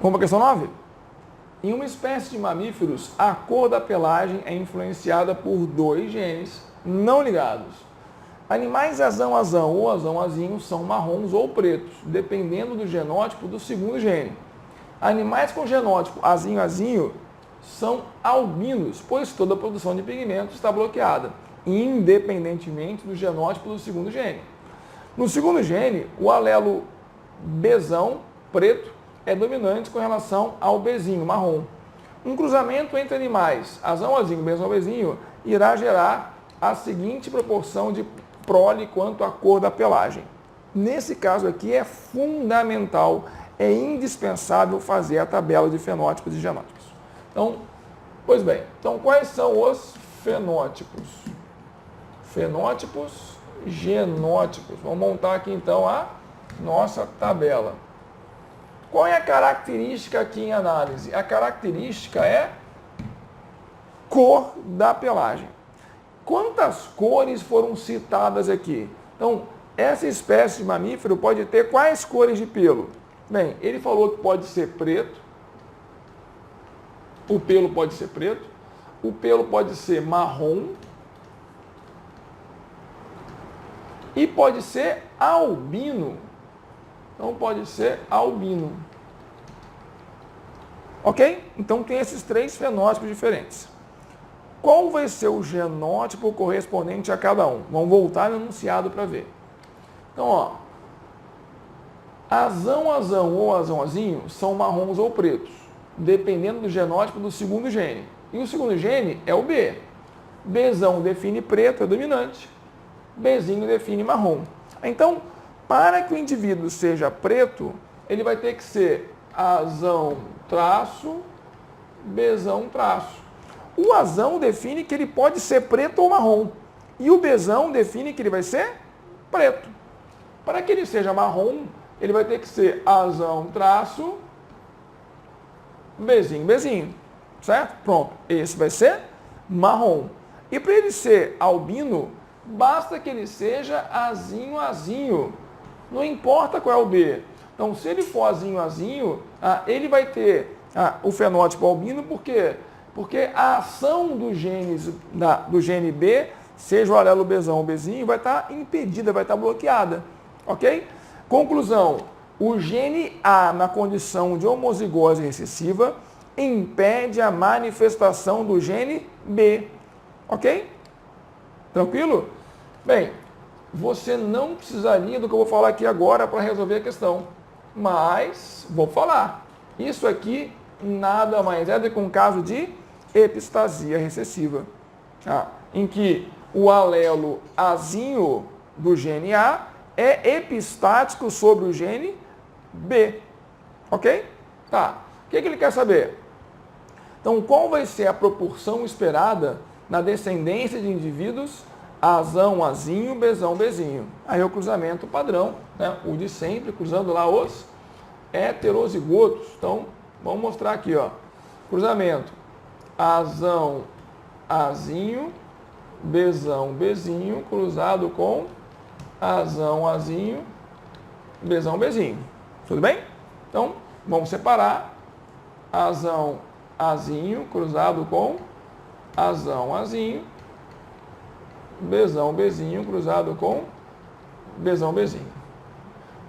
Vamos para a questão 9? Em uma espécie de mamíferos, a cor da pelagem é influenciada por dois genes não ligados. Animais azão-azão ou azão-azinho são marrons ou pretos, dependendo do genótipo do segundo gene. Animais com genótipo azinho-azinho são albinos, pois toda a produção de pigmentos está bloqueada, independentemente do genótipo do segundo gene. No segundo gene, o alelo Bzão, preto, é dominante com relação ao Bzinho, marrom. Um cruzamento entre animais azão-azinho e Bzão-Bzinho irá gerar a seguinte proporção de prole quanto à cor da pelagem. Nesse caso aqui é fundamental, é indispensável fazer a tabela de fenótipos e genótipos. Então, pois bem, então quais são os fenótipos? Fenótipos, genótipos. Vamos montar aqui então a nossa tabela. Qual é a característica aqui em análise? A característica é cor da pelagem. Quantas cores foram citadas aqui? Então, essa espécie de mamífero pode ter quais cores de pelo? Bem, ele falou que pode ser preto, o pelo pode ser preto, o pelo pode ser marrom e pode ser albino. Então, pode ser albino. Ok? Então, tem esses três fenótipos diferentes. Qual vai ser o genótipo correspondente a cada um? Vamos voltar no enunciado para ver. Então, ó, azão-azão ou azão-azinho são marrons ou pretos, dependendo do genótipo do segundo gene. E o segundo gene é o B. Bzão define preto, é dominante. Bzinho define marrom. Então, para que o indivíduo seja preto, ele vai ter que ser azão traço, Bzão traço. O azão define que ele pode ser preto ou marrom. E o Bzão define que ele vai ser preto. Para que ele seja marrom, ele vai ter que ser azão traço, Bzinho. Certo? Pronto. Esse vai ser marrom. E para ele ser albino, basta que ele seja azinho. Não importa qual é o B. Então, se ele for azinho, ele vai ter o fenótipo albino, por quê? Porque a ação dos genes do gene B, seja o alelo Bzão ou Bzinho, vai estar impedida, vai estar bloqueada. Ok? Conclusão. O gene A, na condição de homozigose recessiva, impede a manifestação do gene B. Ok? Tranquilo? Bem, você não precisaria do que eu vou falar aqui agora para resolver a questão. Mas, vou falar. Isso aqui nada mais é do que um caso de epistasia recessiva. Em que o alelo azinho do gene A é epistático sobre o gene B. Ok? Tá. O que ele quer saber? Então, qual vai ser a proporção esperada na descendência de indivíduos azão-azinho, Bzão-Bzinho? Aí é o cruzamento padrão, né? O de sempre, cruzando lá os heterozigotos. Então, vamos mostrar aqui, ó. Cruzamento azão-azinho, Bzão-Bzinho, cruzado com azão-azinho, Bzão-Bzinho. Tudo bem? Então, vamos separar azão-azinho, cruzado com azão-azinho, Bzão-Bzinho, cruzado com Bzão-Bzinho.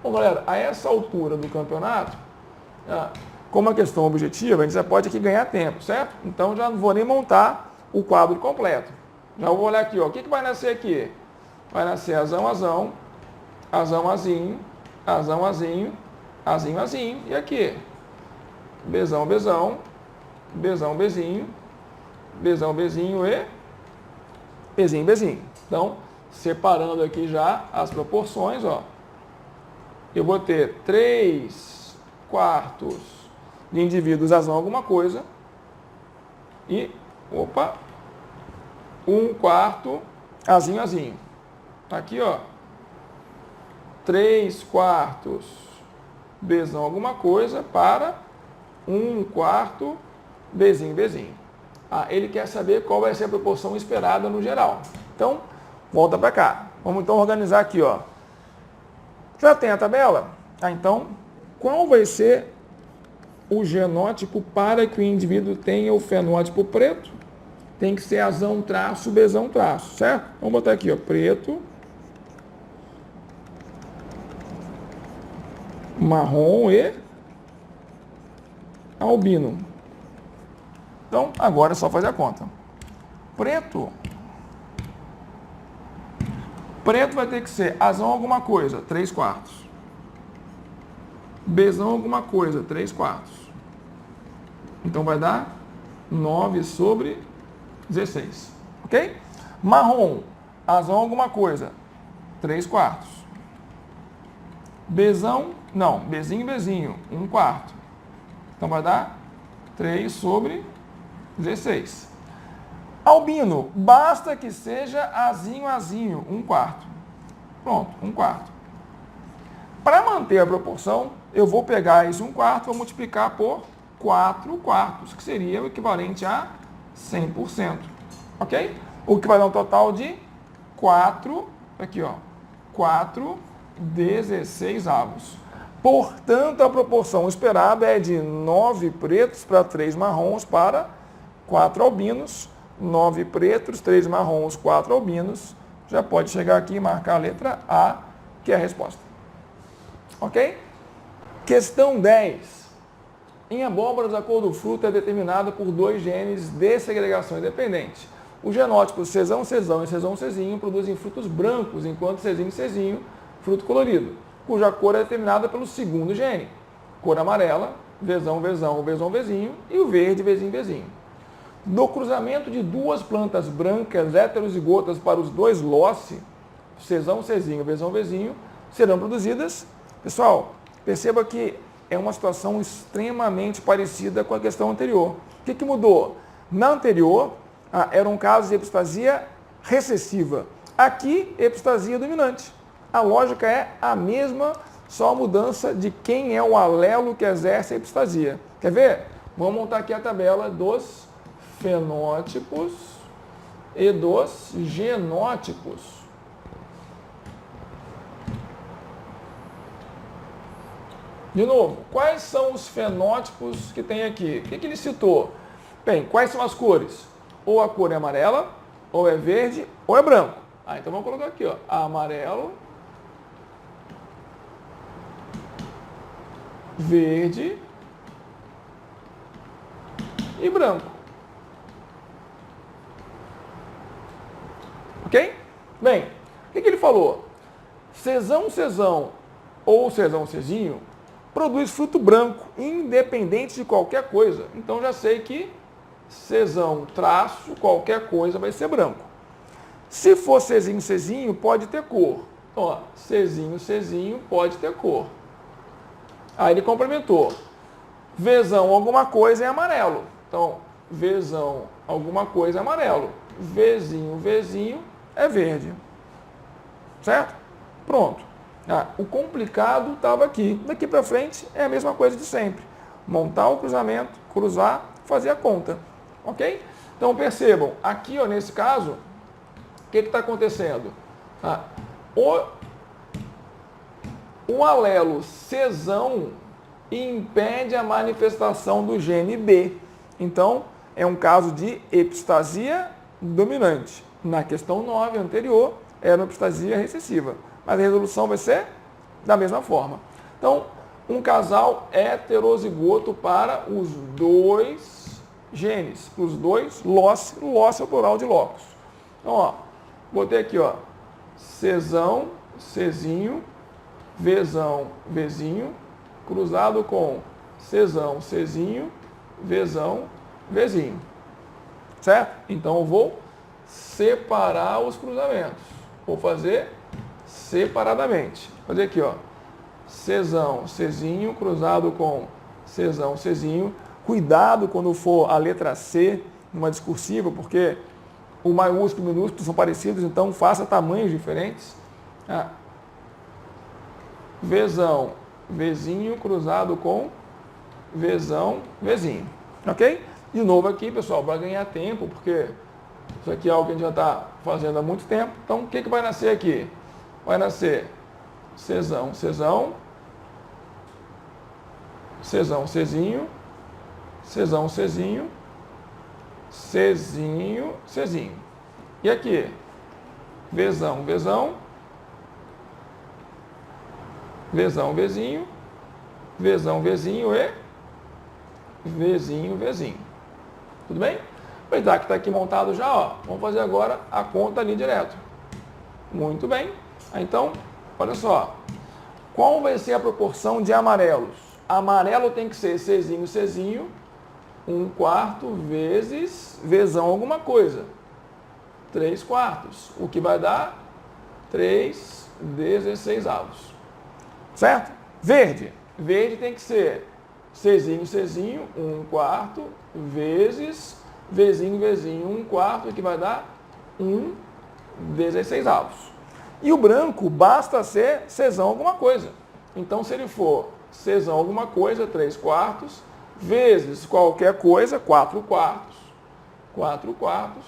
Bom, galera, a essa altura do campeonato, como a questão objetiva, a gente já pode aqui ganhar tempo, certo? Então, já não vou nem montar o quadro completo. Já vou olhar aqui, ó. O que vai nascer aqui? Vai nascer azão-azão, azão-azinho, azão-azinho, azinho-azinho. E aqui? Bzão-Bzão, Bzão-Bzinho, Bzão-Bzinho e Bzinho-Bzinho. Então, separando aqui já as proporções, ó. Eu vou ter 3/4 de indivíduos azão alguma coisa e, 1/4 azinho-azinho. Aqui, ó, 3/4 Bzão alguma coisa para 1/4 Bzinho. Ele quer saber qual vai ser a proporção esperada no geral. Então, volta para cá. Vamos então organizar aqui, ó. Já tem a tabela? Então, qual vai ser o genótipo para que o indivíduo tenha o fenótipo preto, tem que ser azão traço, bezão traço, certo? Vamos botar aqui, ó, preto, marrom e albino. Então, agora é só fazer a conta. Preto vai ter que ser azão alguma coisa, 3/4. Bezão alguma coisa, 3/4. Então vai dar 9/16. Ok? Marrom, azão alguma coisa, 3/4. Bezão, não, bezinho, 1/4. Então vai dar 3/16. Albino, basta que seja azinho, 1/4. Pronto, 1/4. Para manter a proporção, eu vou pegar esse 1/4 e vou multiplicar por 4/4, que seria o equivalente a 100%. Ok? O que vai dar um total de 4/16. Portanto, a proporção esperada é de 9 pretos para 3 marrons para 4 albinos. 9 pretos, 3 marrons, 4 albinos. Já pode chegar aqui e marcar a letra A, que é a resposta. Ok? Questão 10. Em abóboras, a cor do fruto é determinada por 2 genes de segregação independente. Os genótipos Czão e Czão produzem frutos brancos, enquanto Czinho, fruto colorido, cuja cor é determinada pelo segundo gene. Cor amarela, Vzão, Vzinho, e o verde, Vzinho. Do cruzamento de 2 plantas brancas heterozigotas para os 2 loci, Czão, Vzinho, serão produzidas. Pessoal, perceba que é uma situação extremamente parecida com a questão anterior. O que mudou? Na anterior, era um caso de epistasia recessiva. Aqui, epistasia dominante. A lógica é a mesma, só a mudança de quem é o alelo que exerce a epistasia. Quer ver? Vamos montar aqui a tabela dos fenótipos e dos genótipos. De novo, quais são os fenótipos que tem aqui? O que ele citou? Bem, quais são as cores? Ou a cor é amarela, ou é verde, ou é branco. Então vamos colocar aqui, ó, amarelo, verde e branco. Ok? Bem, o que ele falou? Czão ou Czinho produz fruto branco, independente de qualquer coisa. Então já sei que Czão traço, qualquer coisa vai ser branco. Se for Czinho, pode ter cor. Então, ó, Czinho pode ter cor. Aí ele complementou. Vzão alguma coisa é amarelo. Então, Vzão alguma coisa é amarelo. Vzinho é verde. Certo? Pronto. O complicado estava aqui. Daqui para frente é a mesma coisa de sempre. Montar o cruzamento, cruzar, fazer a conta. Ok? Então percebam, aqui ó, nesse caso, o que está acontecendo? O alelo Czão impede a manifestação do gene B. Então, é um caso de epistasia dominante. Na questão 9 anterior, era uma epistasia recessiva. Mas a resolução vai ser da mesma forma. Então, um casal heterozigoto para os 2 genes, para os 2 loci é o plural de locus. Então, ó, botei aqui, ó, Czão, Czinho, Vzão, Vzinho, cruzado com Czão, Czinho, Vzão, Vzinho. Certo? Então, eu vou separar os cruzamentos. Vou fazer separadamente. Vou fazer aqui, ó, Czão, Czinho, cruzado com Czão, Czinho. Cuidado quando for a letra C numa discursiva, porque o maiúsculo e o minúsculo são parecidos, então faça tamanhos diferentes. Vzão, Vzinho, cruzado com Vzão, Vzinho. Ok? De novo aqui, pessoal, para ganhar tempo, porque isso aqui é algo que a gente já está fazendo há muito tempo. Então, o que vai nascer aqui? Vai nascer Czão, Czão, Czinho, Czão, Czinho, Czinho, Czinho. E aqui? Vzão, Vzão, Vzão, Vzinho, Vzão, Vzinho e Vzinho, Vzinho. Tudo bem? Aproveitar que está aqui montado já, ó. Vamos fazer agora a conta ali direto. Muito bem. Então, olha só. Qual vai ser a proporção de amarelos? Amarelo tem que ser Czinho, Czinho, 1/4 vezes Vzão alguma coisa. 3/4. O que vai dar 3/16. Certo? Verde. Verde tem que ser Czinho, Czinho, 1/4 vezes Vzinho, Vzinho, 1/4, que vai dar 1/16. E o branco basta ser Czão alguma coisa. Então, se ele for Czão alguma coisa, 3/4, vezes qualquer coisa, 4/4, 4/4,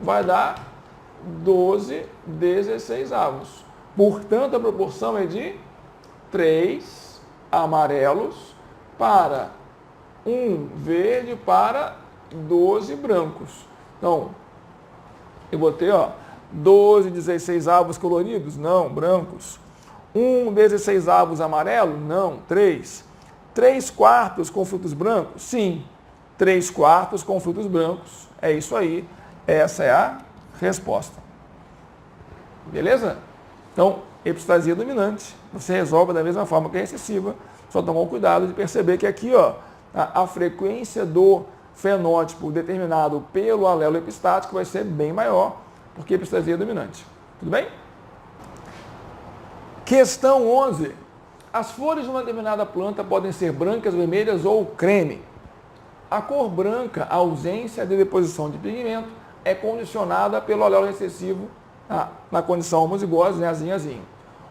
vai dar 12/16. Portanto, a proporção é de 3 amarelos para 1 verde para 12 brancos. Então, eu botei, ó, 12/16 coloridos? Não, brancos. 1/16 amarelo? Não, 3. 3/4 com frutos brancos? Sim, 3/4 com frutos brancos. É isso aí. Essa é a resposta. Beleza? Então, epistasia dominante, você resolve da mesma forma que a recessiva, só tomar cuidado de perceber que aqui, ó, a frequência do fenótipo determinado pelo alelo epistático vai ser bem maior, porque a epistasia é dominante. Tudo bem? Questão 11. As flores de uma determinada planta podem ser brancas, vermelhas ou creme. A cor branca, a ausência de deposição de pigmento, é condicionada pelo alelo recessivo na condição homozigose, né, azinho, azinho.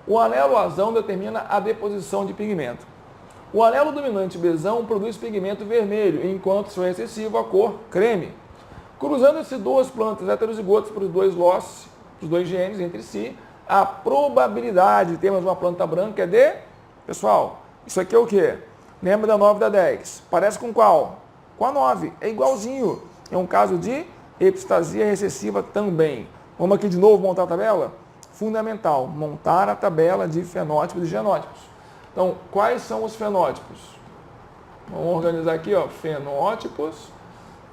O alelo azão determina a deposição de pigmento. O alelo dominante Bzão produz pigmento vermelho, enquanto seu recessivo a cor creme. Cruzando essas duas plantas heterozigotas para os dois loci, os dois genes entre si, a probabilidade de termos uma planta branca é de... Pessoal, isso aqui é o quê? Lembra da 9 e da 10? Parece com qual? Com a 9. É igualzinho. É um caso de epistasia recessiva também. Vamos aqui de novo montar a tabela? Fundamental, montar a tabela de fenótipos e genótipos. Então, quais são os fenótipos? Vamos organizar aqui, ó, fenótipos,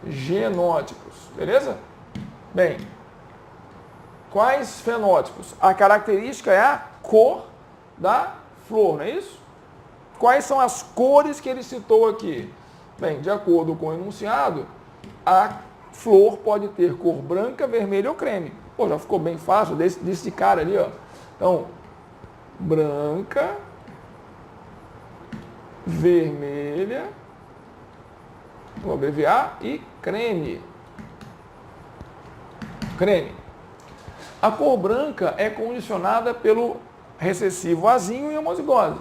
genótipos, beleza? Bem, quais fenótipos? A característica é a cor da flor, não é isso? Quais são as cores que ele citou aqui? Bem, de acordo com o enunciado, a flor pode ter cor branca, vermelha ou creme. Pô, já ficou bem fácil, desse cara ali, ó. Então, branca, vermelha, vou abreviar, e creme. Creme. A cor branca é condicionada pelo recessivo azinho e homozigose.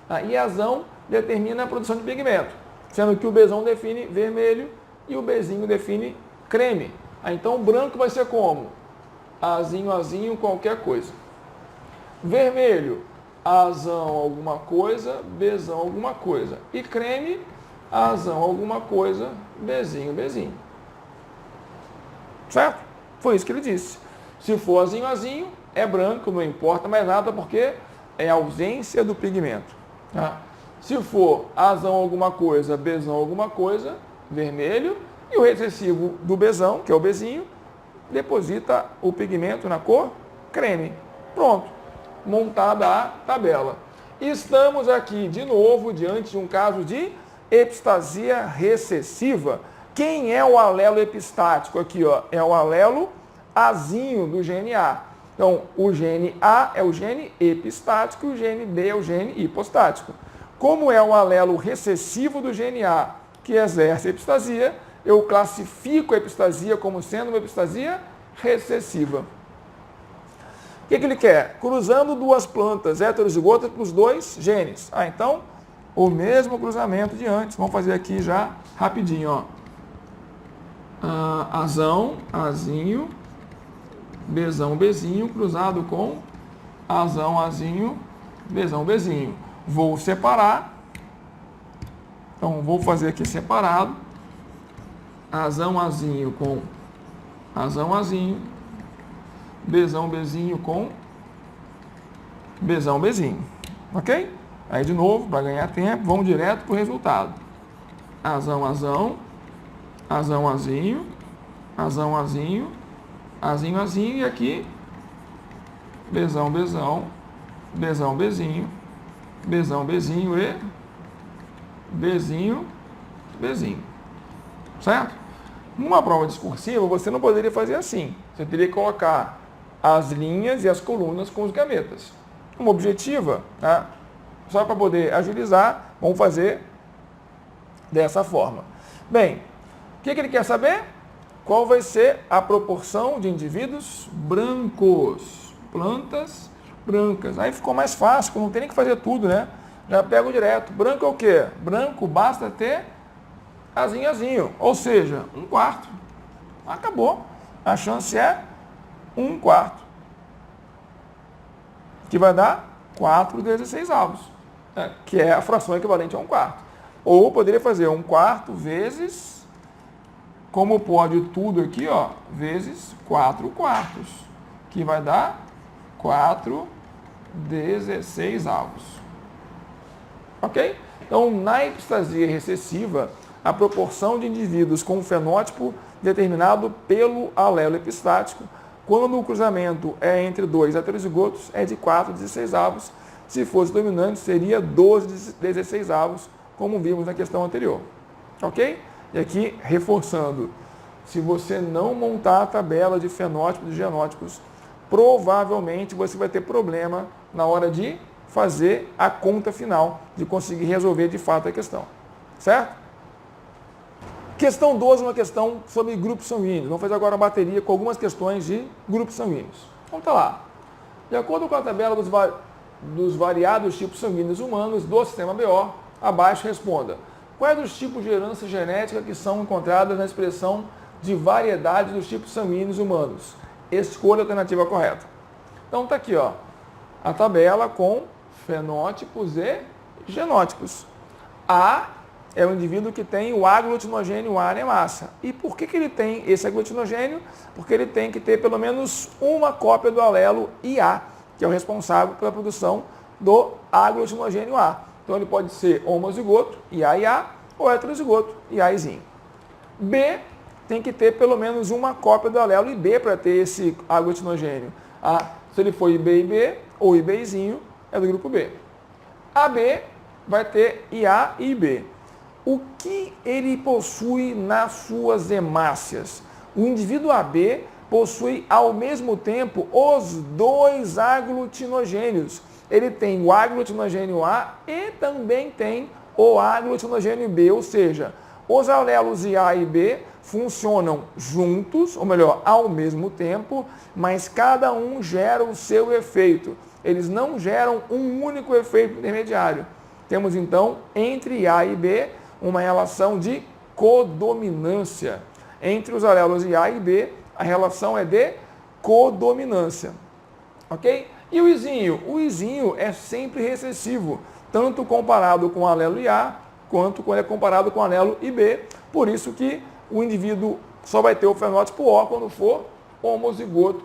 Tá? E azão determina a produção de pigmento, sendo que o Bzão define vermelho e o Bzinho define creme. Então, o branco vai ser como? Azinho, azinho, qualquer coisa. Vermelho, azão alguma coisa, Bzão alguma coisa. E creme, azão alguma coisa, Bzinho, Bzinho. Certo? Foi isso que ele disse. Se for azinho, azinho, é branco, não importa mais nada, porque é ausência do pigmento. Tá? Se for azão alguma coisa, Bzão alguma coisa, vermelho, e o recessivo do Bzão, que é o Bzinho, deposita o pigmento na cor creme. Pronto, montada a tabela. Estamos aqui de novo diante de um caso de epistasia recessiva. Quem é o alelo epistático aqui? Ó? É o alelo azinho do gene A. Então, o gene A é o gene epistático e o gene B é o gene hipostático. Como é o alelo recessivo do gene A que exerce a epistasia, eu classifico a epistasia como sendo uma epistasia recessiva. O que ele quer? Cruzando duas plantas heterozigotas para os dois genes. Então, o mesmo cruzamento de antes. Vamos fazer aqui já rapidinho. Ó. Azão, azinho, Bzão, Bzinho, cruzado com azão, azinho, Bzão, Bzinho. Vou separar Então, vou fazer aqui separado. Azão, Azinho com Azão, Azinho. Bzão, Bzinho com Bzão, Bzinho. Ok? Aí, de novo, para ganhar tempo, vamos direto para o resultado. Azão, Azão. Azão, Azinho. Azão, Azinho. Azinho, Azinho. E aqui, Bzão, Bzão. Bzão, Bzinho. Bzão, Bzinho e Bzinho, Bzinho. Certo? Numa prova discursiva, você não poderia fazer assim. Você teria que colocar as linhas e as colunas com os gametas. Uma objetiva, tá? Só para poder agilizar, vamos fazer dessa forma. Bem, o que ele quer saber? Qual vai ser a proporção de indivíduos brancos? Plantas brancas. Aí ficou mais fácil, não tem nem que fazer tudo, né? Já pego direto. Branco é o quê? Branco basta ter azinho, azinho. Ou seja, 1/4. Acabou. A chance é 1/4. Que vai dar 4/16, que é a fração equivalente a 1/4. Ou poderia fazer 1/4 vezes, como pode tudo aqui, ó, vezes 4/4, que vai dar 4/16. Ok? Então, na epistasia recessiva, a proporção de indivíduos com um fenótipo determinado pelo alelo epistático, quando o cruzamento é entre dois heterozigotos, é de 4/16. Se fosse dominante, seria 12/16, como vimos na questão anterior. Ok? E aqui, reforçando, se você não montar a tabela de fenótipos e genótipos, provavelmente você vai ter problema na hora de fazer a conta final, de conseguir resolver de fato a questão. Certo? Questão 12, uma questão sobre grupos sanguíneos. Vamos fazer agora uma bateria com algumas questões de grupos sanguíneos. Vamos lá. De acordo com a tabela dos variados tipos sanguíneos humanos do sistema BO, abaixo responda. Quais os tipos de herança genética que são encontrados na expressão de variedade dos tipos sanguíneos humanos? Escolha a alternativa correta. Então está aqui, ó, a tabela com fenótipos e genótipos. A é o indivíduo que tem o aglutinogênio A na hemácia. E por que ele tem esse aglutinogênio? Porque ele tem que ter pelo menos uma cópia do alelo IA, que é o responsável pela produção do aglutinogênio A. Então ele pode ser homozigoto, IA, ou heterozigoto, IAzinho. B tem que ter pelo menos uma cópia do alelo IB para ter esse aglutinogênio. Se ele for IB ou IBzinho, é do grupo B. AB vai ter IA e IB. O que ele possui nas suas hemácias? O indivíduo AB possui ao mesmo tempo os dois aglutinogênios. Ele tem o aglutinogênio A e também tem o aglutinogênio B, ou seja, os alelos IA e B funcionam juntos, ou melhor, ao mesmo tempo, mas cada um gera o seu efeito. Eles não geram um único efeito intermediário. Temos então, entre A e B, uma relação de codominância. Entre os alelos IA e B, a relação é de codominância. Ok? E o Izinho? O Izinho é sempre recessivo, tanto comparado com o alelo IA, quanto quando é comparado com o alelo IB. Por isso que o indivíduo só vai ter o fenótipo O quando for homozigoto,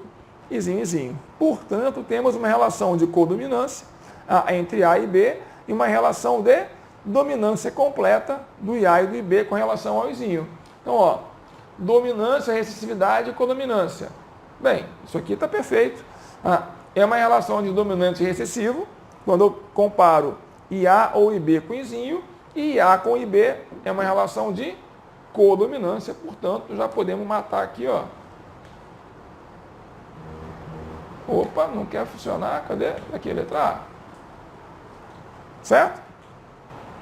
Izinho. Portanto, temos uma relação de codominância entre A e B e uma relação de dominância completa do IA e do IB com relação ao Izinho. Então, ó, dominância, recessividade e codominância. Bem, isso aqui está perfeito. É uma relação de dominante e recessivo, quando eu comparo IA ou IB com Izinho, e IA com IB é uma relação de codominância, portanto, já podemos matar aqui, ó. Opa, não quer funcionar, cadê? Aqui, letra A. Certo?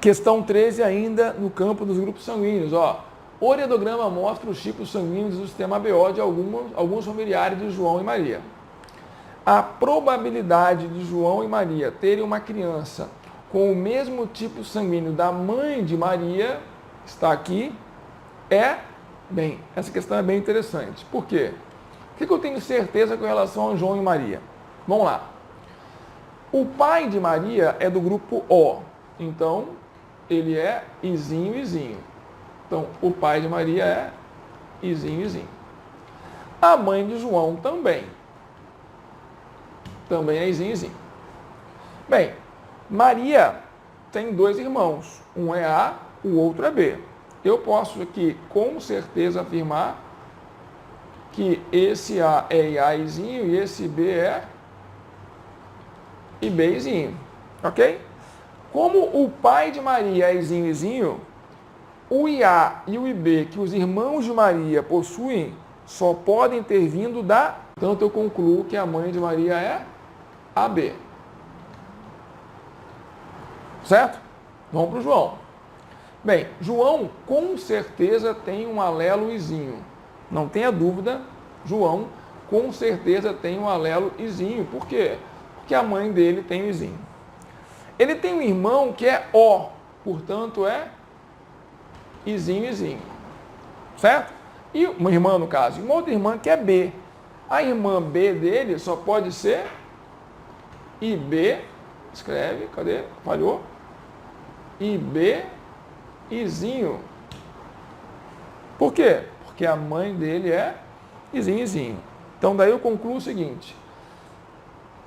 Questão 13 ainda no campo dos grupos sanguíneos, ó. O uredograma mostra os tipos sanguíneos do sistema BO de alguns familiares de João e Maria. A probabilidade de João e Maria terem uma criança com o mesmo tipo sanguíneo da mãe de Maria, está aqui, bem, essa questão é bem interessante. Por quê? O que eu tenho certeza com relação a João e Maria? Vamos lá. O pai de Maria é do grupo O, então ele é izinho, izinho. Então, o pai de Maria é izinho, izinho. A mãe de João também. Também é izinho, izinho. Bem, Maria tem dois irmãos. Um é A, o outro é B. Eu posso aqui, com certeza, afirmar que esse A é Iaizinho e esse B é Ibeizinho. Ok? Como o pai de Maria é izinho, izinho, o Iá e o Ib que os irmãos de Maria possuem só podem ter vindo da... Portanto, eu concluo que a mãe de Maria é AB. Certo? Vamos para o João. Bem, João com certeza tem um alelo izinho. Não tenha dúvida, João com certeza tem um alelo izinho. Por quê? Porque a mãe dele tem o izinho. Ele tem um irmão que é O, portanto é izinho, izinho. Certo? E uma irmã, no caso, e uma outra irmã que é B. A irmã B dele só pode ser IB, escreve, cadê? Falhou? IB, izinho. Por quê? Porque a mãe dele é izinho, izinho. Então daí eu concluo o seguinte: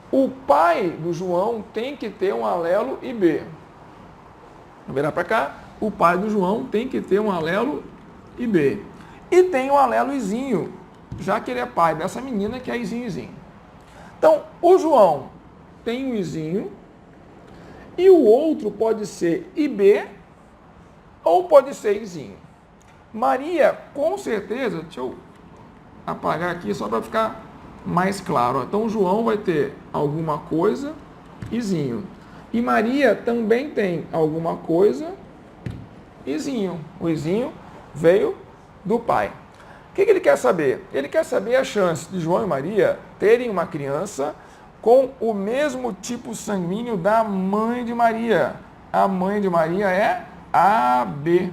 o pai do João tem que ter um alelo IB. Vamos virar para cá. O pai do João tem que ter um alelo IB. E tem um alelo izinho, já que ele é pai dessa menina que é izinho, izinho. Então, o João tem um izinho e o outro pode ser IB ou pode ser izinho. Maria, com certeza, deixa eu apagar aqui só para ficar mais claro. Então, o João vai ter alguma coisa izinho. E Maria também tem alguma coisa izinho. O izinho veio do pai. O que ele quer saber? Ele quer saber a chance de João e Maria terem uma criança com o mesmo tipo sanguíneo da mãe de Maria. A mãe de Maria é AB.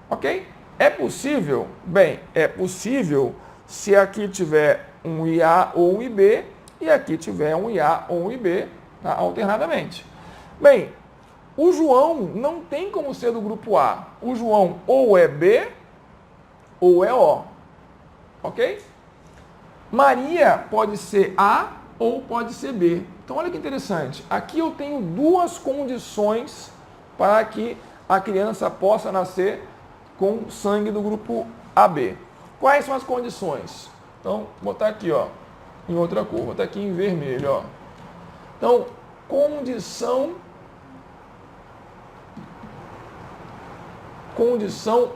Ok? É possível? Bem, é possível se aqui tiver um IA ou um IB e aqui tiver um IA ou um IB, tá? Alternadamente. Bem, o João não tem como ser do grupo A. O João ou é B ou é O. Ok? Maria pode ser A ou pode ser B. Então, olha que interessante. Aqui eu tenho duas condições para que a criança possa nascer com sangue do grupo AB. Quais são as condições? Então, vou botar aqui, ó, em outra cor. Vou botar aqui em vermelho, ó. Então, condição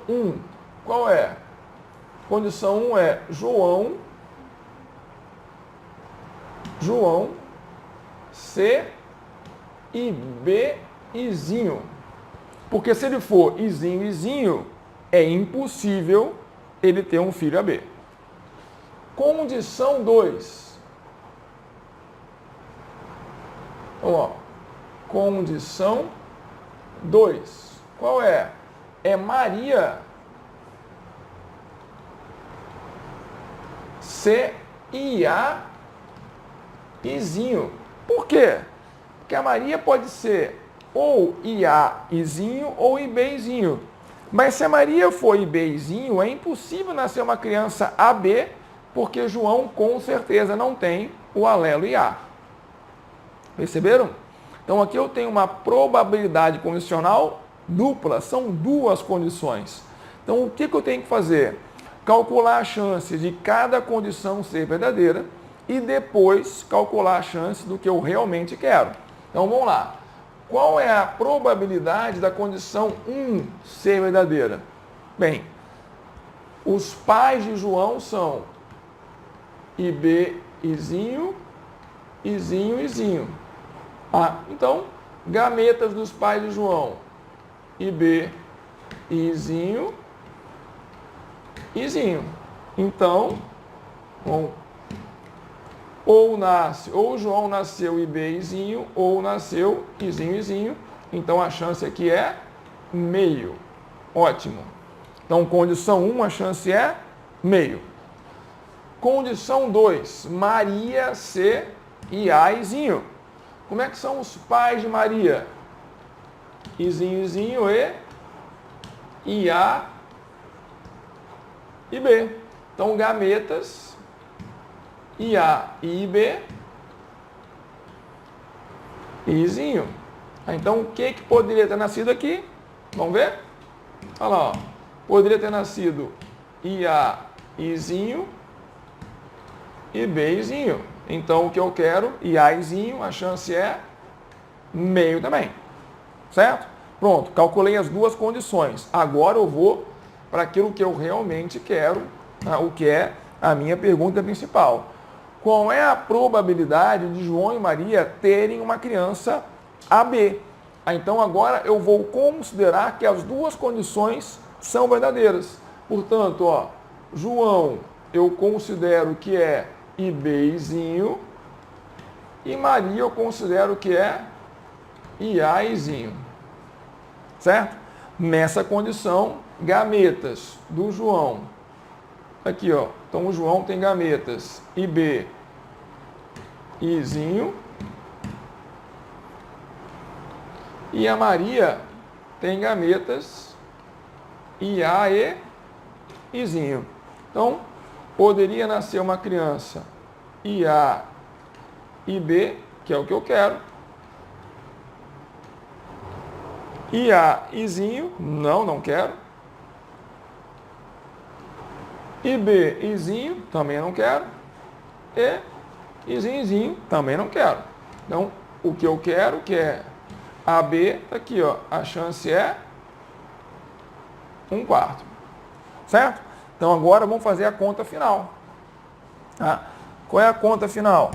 1. Qual é? Condição 1 é João C e B izinho. Porque se ele for izinho, izinho, é impossível ele ter um filho AB. Condição 2. Então, ó, condição 2. Qual é? É Maria C e A izinho. Por quê? Porque a Maria pode ser ou IA izinho ou IBzinho. Mas se a Maria for IBzinho, é impossível nascer uma criança AB, porque João com certeza não tem o alelo IA. Perceberam? Então aqui eu tenho uma probabilidade condicional dupla, são duas condições. Então o que eu tenho que fazer? Calcular a chance de cada condição ser verdadeira e depois calcular a chance do que eu realmente quero. Então vamos lá. Qual é a probabilidade da condição 1 ser verdadeira? Bem, os pais de João são IB, izinho, izinho, izinho. Então, gametas dos pais de João, IB, izinho, izinho. Então, ou João nasceu IBzinho, ou nasceu izinho, izinho. Então, a chance aqui é meio. Ótimo. Então, condição 1, a chance é meio. Condição 2, Maria C e Azinho. Como é que são os pais de Maria? Izinho e A e B. Então, gametas IA e IB e Izinho. Então, o que poderia ter nascido aqui? Vamos ver? Olha lá, ó. Poderia ter nascido IA Izinho e B Izinho. Então, o que eu quero, IA Izinho, a chance é meio também. Certo? Pronto, calculei as duas condições. Agora eu vou para aquilo que eu realmente quero, o que é a minha pergunta principal. Qual é a probabilidade de João e Maria terem uma criança AB? Então agora eu vou considerar que as duas condições são verdadeiras. Portanto, ó, João eu considero que é IBzinho e Maria eu considero que é IAzinho. Certo? Nessa condição, gametas do João. Aqui, ó. Então o João tem gametas IB, Izinho. E a Maria tem gametas IA e Izinho. Então, poderia nascer uma criança IA e B, que é o que eu quero. IA Izinho, não quero. IB Izinho, também não quero. E Izinho, também não quero. Então, o que eu quero, que é AB, tá aqui, ó, a chance é 1/4. Certo? Então, agora vamos fazer a conta final. Tá? Qual é a conta final?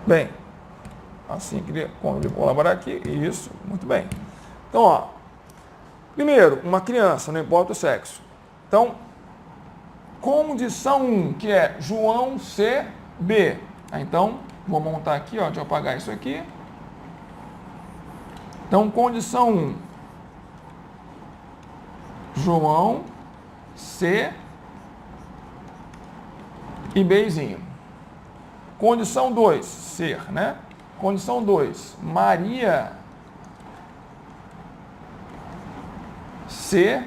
Bem, assim, queria colaborar aqui. Isso, muito bem. Então, ó, primeiro, uma criança, não importa o sexo. Então, condição 1, que é João CB. Então, vou montar aqui, ó, deixa eu apagar isso aqui. Então, condição 1, João C e Bzinho. Condição 2, ser, né? Condição 2, Maria C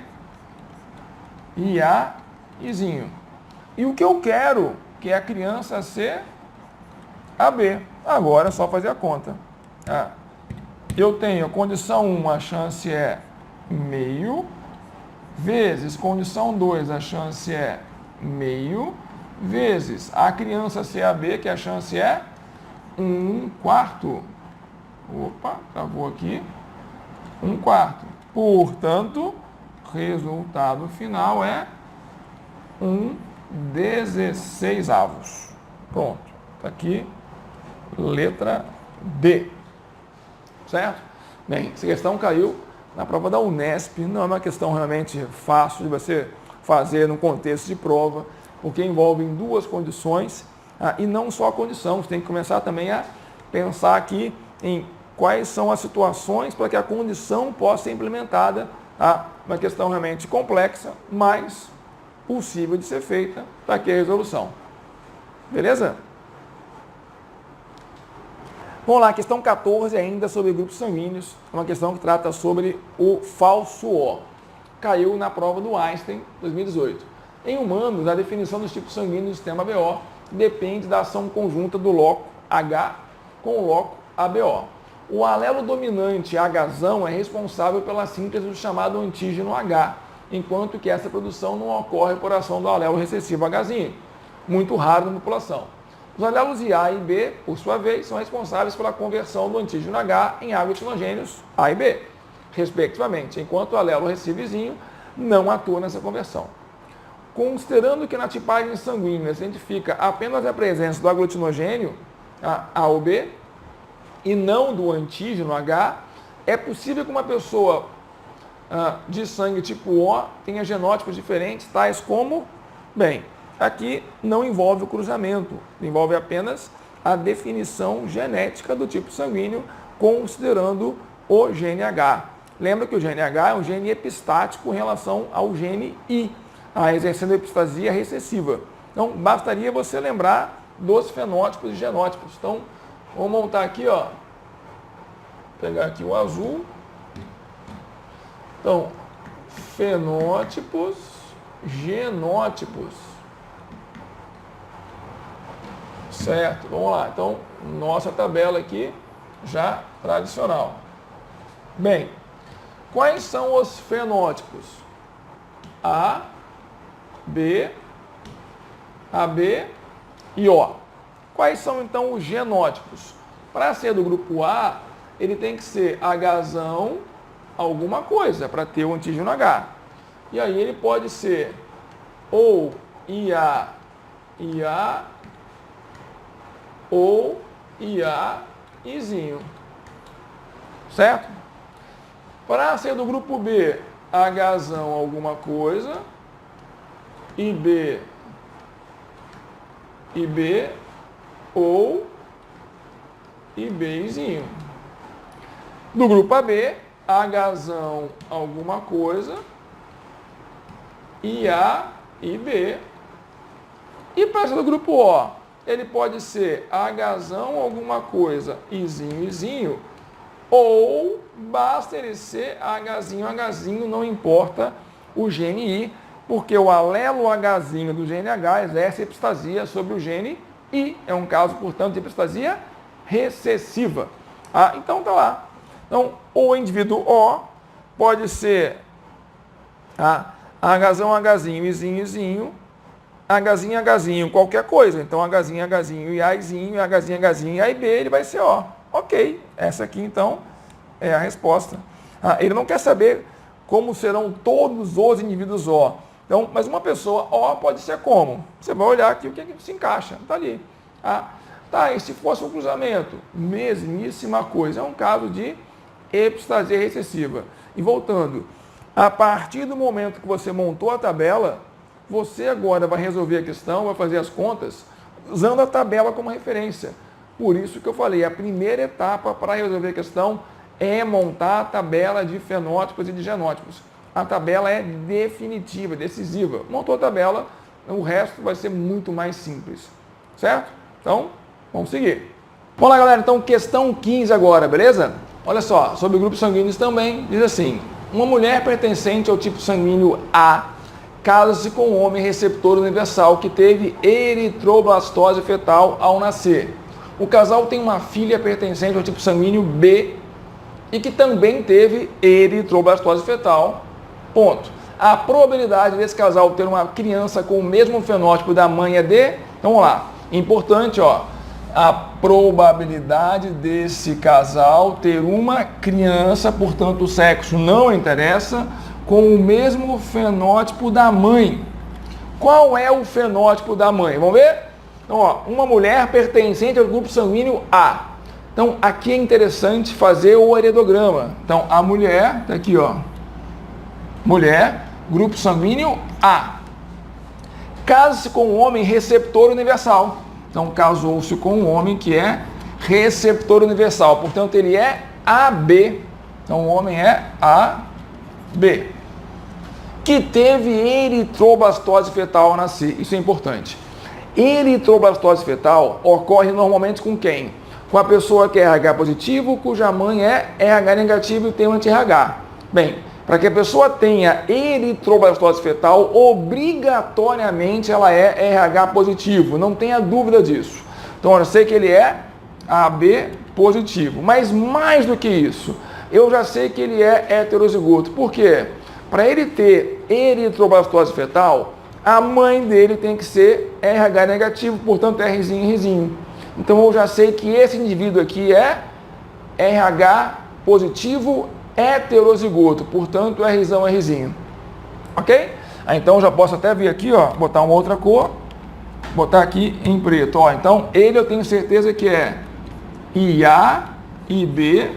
e A Izinho. E o que eu quero, que é a criança C, AB. Agora é só fazer a conta. Eu tenho condição 1, a chance é meio, vezes condição 2, a chance é meio, vezes a criança CAB, que a chance é 1/4. Opa, travou aqui. 1/4. Portanto, resultado final é 1/16. Pronto. Está aqui, letra D. Certo? Bem, essa questão caiu na prova da Unesp. Não é uma questão realmente fácil de você fazer no contexto de prova, porque envolve duas condições, e não só a condição. Você tem que começar também a pensar aqui em quais são as situações para que a condição possa ser implementada. Uma questão realmente complexa, mas possível de ser feita para que a resolução. Beleza? Vamos lá, questão 14 ainda sobre grupos sanguíneos, uma questão que trata sobre o falso O. Caiu na prova do Einstein, 2018. Em humanos, a definição dos tipos sanguíneos do sistema ABO depende da ação conjunta do loco H com o loco ABO. O alelo dominante Hzão é responsável pela síntese do chamado antígeno H, enquanto que essa produção não ocorre por ação do alelo recessivo Hzinho, muito raro na população. Os alelos IA e B, por sua vez, são responsáveis pela conversão do antígeno H em aglutinogênios A e B, respectivamente, enquanto o alelo recessivozinho não atua nessa conversão. Considerando que na tipagem sanguínea se identifica apenas a presença do aglutinogênio A ou B e não do antígeno H, é possível que uma pessoa de sangue tipo O tenha genótipos diferentes, tais como, bem, aqui não envolve o cruzamento, envolve apenas a definição genética do tipo sanguíneo, considerando o gene H. Lembra que o gene H é um gene epistático em relação ao gene I, exercendo a epistasia recessiva. Então, bastaria você lembrar dos fenótipos e genótipos. Então, vamos montar aqui, ó, pegar aqui o azul. Então, fenótipos, genótipos. Certo, vamos lá. Então, nossa tabela aqui já tradicional. Bem, quais são os fenótipos? A, B e O. Quais são então os genótipos? Para ser do grupo A, ele tem que ser Hzão alguma coisa, para ter o antígeno H. E aí ele pode ser ou IA ou IAIzinho. Certo? Para ser do grupo B, Hzão alguma coisa, IB ou IBzinho. Do grupo AB, Hzão alguma coisa, IA, IB. E para ser do grupo O, ele pode ser Hzão alguma coisa, Izinho, ou basta ele ser Hzinho, não importa o gene I, porque o alelo Hzinho do gene H exerce epistasia sobre o gene I. É um caso, portanto, de epistasia recessiva. Então tá lá. Então, o indivíduo O pode ser Hzão, Izinho, Hzinho, qualquer coisa. Então, Hzinho, IAzinho, Hzinho, IAB, ele vai ser O. Ok, essa aqui, então, é a resposta. Ele não quer saber como serão todos os indivíduos O. Então, mas uma pessoa O pode ser como? Você vai olhar aqui o que se encaixa. Está ali. Tá, e se fosse um cruzamento? Mesmíssima coisa. É um caso de epistasia recessiva. E voltando, a partir do momento que você montou a tabela, você agora vai resolver a questão, vai fazer as contas, usando a tabela como referência. Por isso que eu falei, a primeira etapa para resolver a questão é montar a tabela de fenótipos e de genótipos. A tabela é definitiva, decisiva. Montou a tabela, o resto vai ser muito mais simples. Certo? Então, vamos seguir. Vamos lá, galera. Então, questão 15 agora, beleza? Olha só, sobre grupos sanguíneos também, diz assim: uma mulher pertencente ao tipo sanguíneo A casa-se com um homem receptor universal que teve eritroblastose fetal ao nascer. O casal tem uma filha pertencente ao tipo sanguíneo B e que também teve eritroblastose fetal. Ponto. A probabilidade desse casal ter uma criança com o mesmo fenótipo da mãe é de... Então, vamos lá. Importante, ó. A probabilidade desse casal ter uma criança, portanto, o sexo não interessa, com o mesmo fenótipo da mãe. Qual é o fenótipo da mãe? Vamos ver? Então, ó, uma mulher pertencente ao grupo sanguíneo A. Então, aqui é interessante fazer o heredograma. Então, a mulher, tá aqui, ó. Mulher, grupo sanguíneo A. Casa-se com um homem receptor universal. Então, casou-se com um homem que é receptor universal. Portanto, ele é AB. Então, o homem é AB. Que teve eritroblastose fetal ao nascer. Isso é importante. Eritroblastose fetal ocorre normalmente com quem? Com a pessoa que é RH positivo, cuja mãe é RH negativo e tem um anti-RH. Bem, para que a pessoa tenha eritroblastose fetal, obrigatoriamente ela é RH positivo. Não tenha dúvida disso. Então, eu sei que ele é AB positivo. Mas mais do que isso, eu já sei que ele é heterozigoto. Por quê? Para ele ter eritroblastose fetal, a mãe dele tem que ser RH negativo, portanto, Rzinho. Então, eu já sei que esse indivíduo aqui é RH positivo heterozigoto, portanto, Rzinho. Ok? Então, já posso até vir aqui, ó, botar uma outra cor, botar aqui em preto. Ó, então, ele eu tenho certeza que é IA, IB,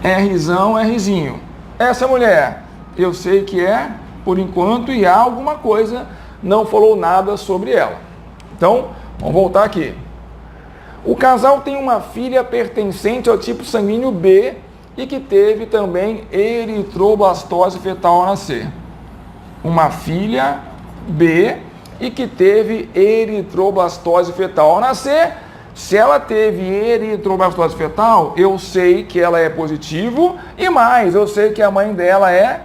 Rzinho. Essa mulher, eu sei que é, por enquanto, IA alguma coisa, não falou nada sobre ela. Então, vamos voltar aqui. O casal tem uma filha pertencente ao tipo sanguíneo B e que teve também eritroblastose fetal ao nascer. Uma filha B e que teve eritroblastose fetal ao nascer, Se ela teve eritroblastose fetal, eu sei que ela é positivo e mais, eu sei que a mãe dela é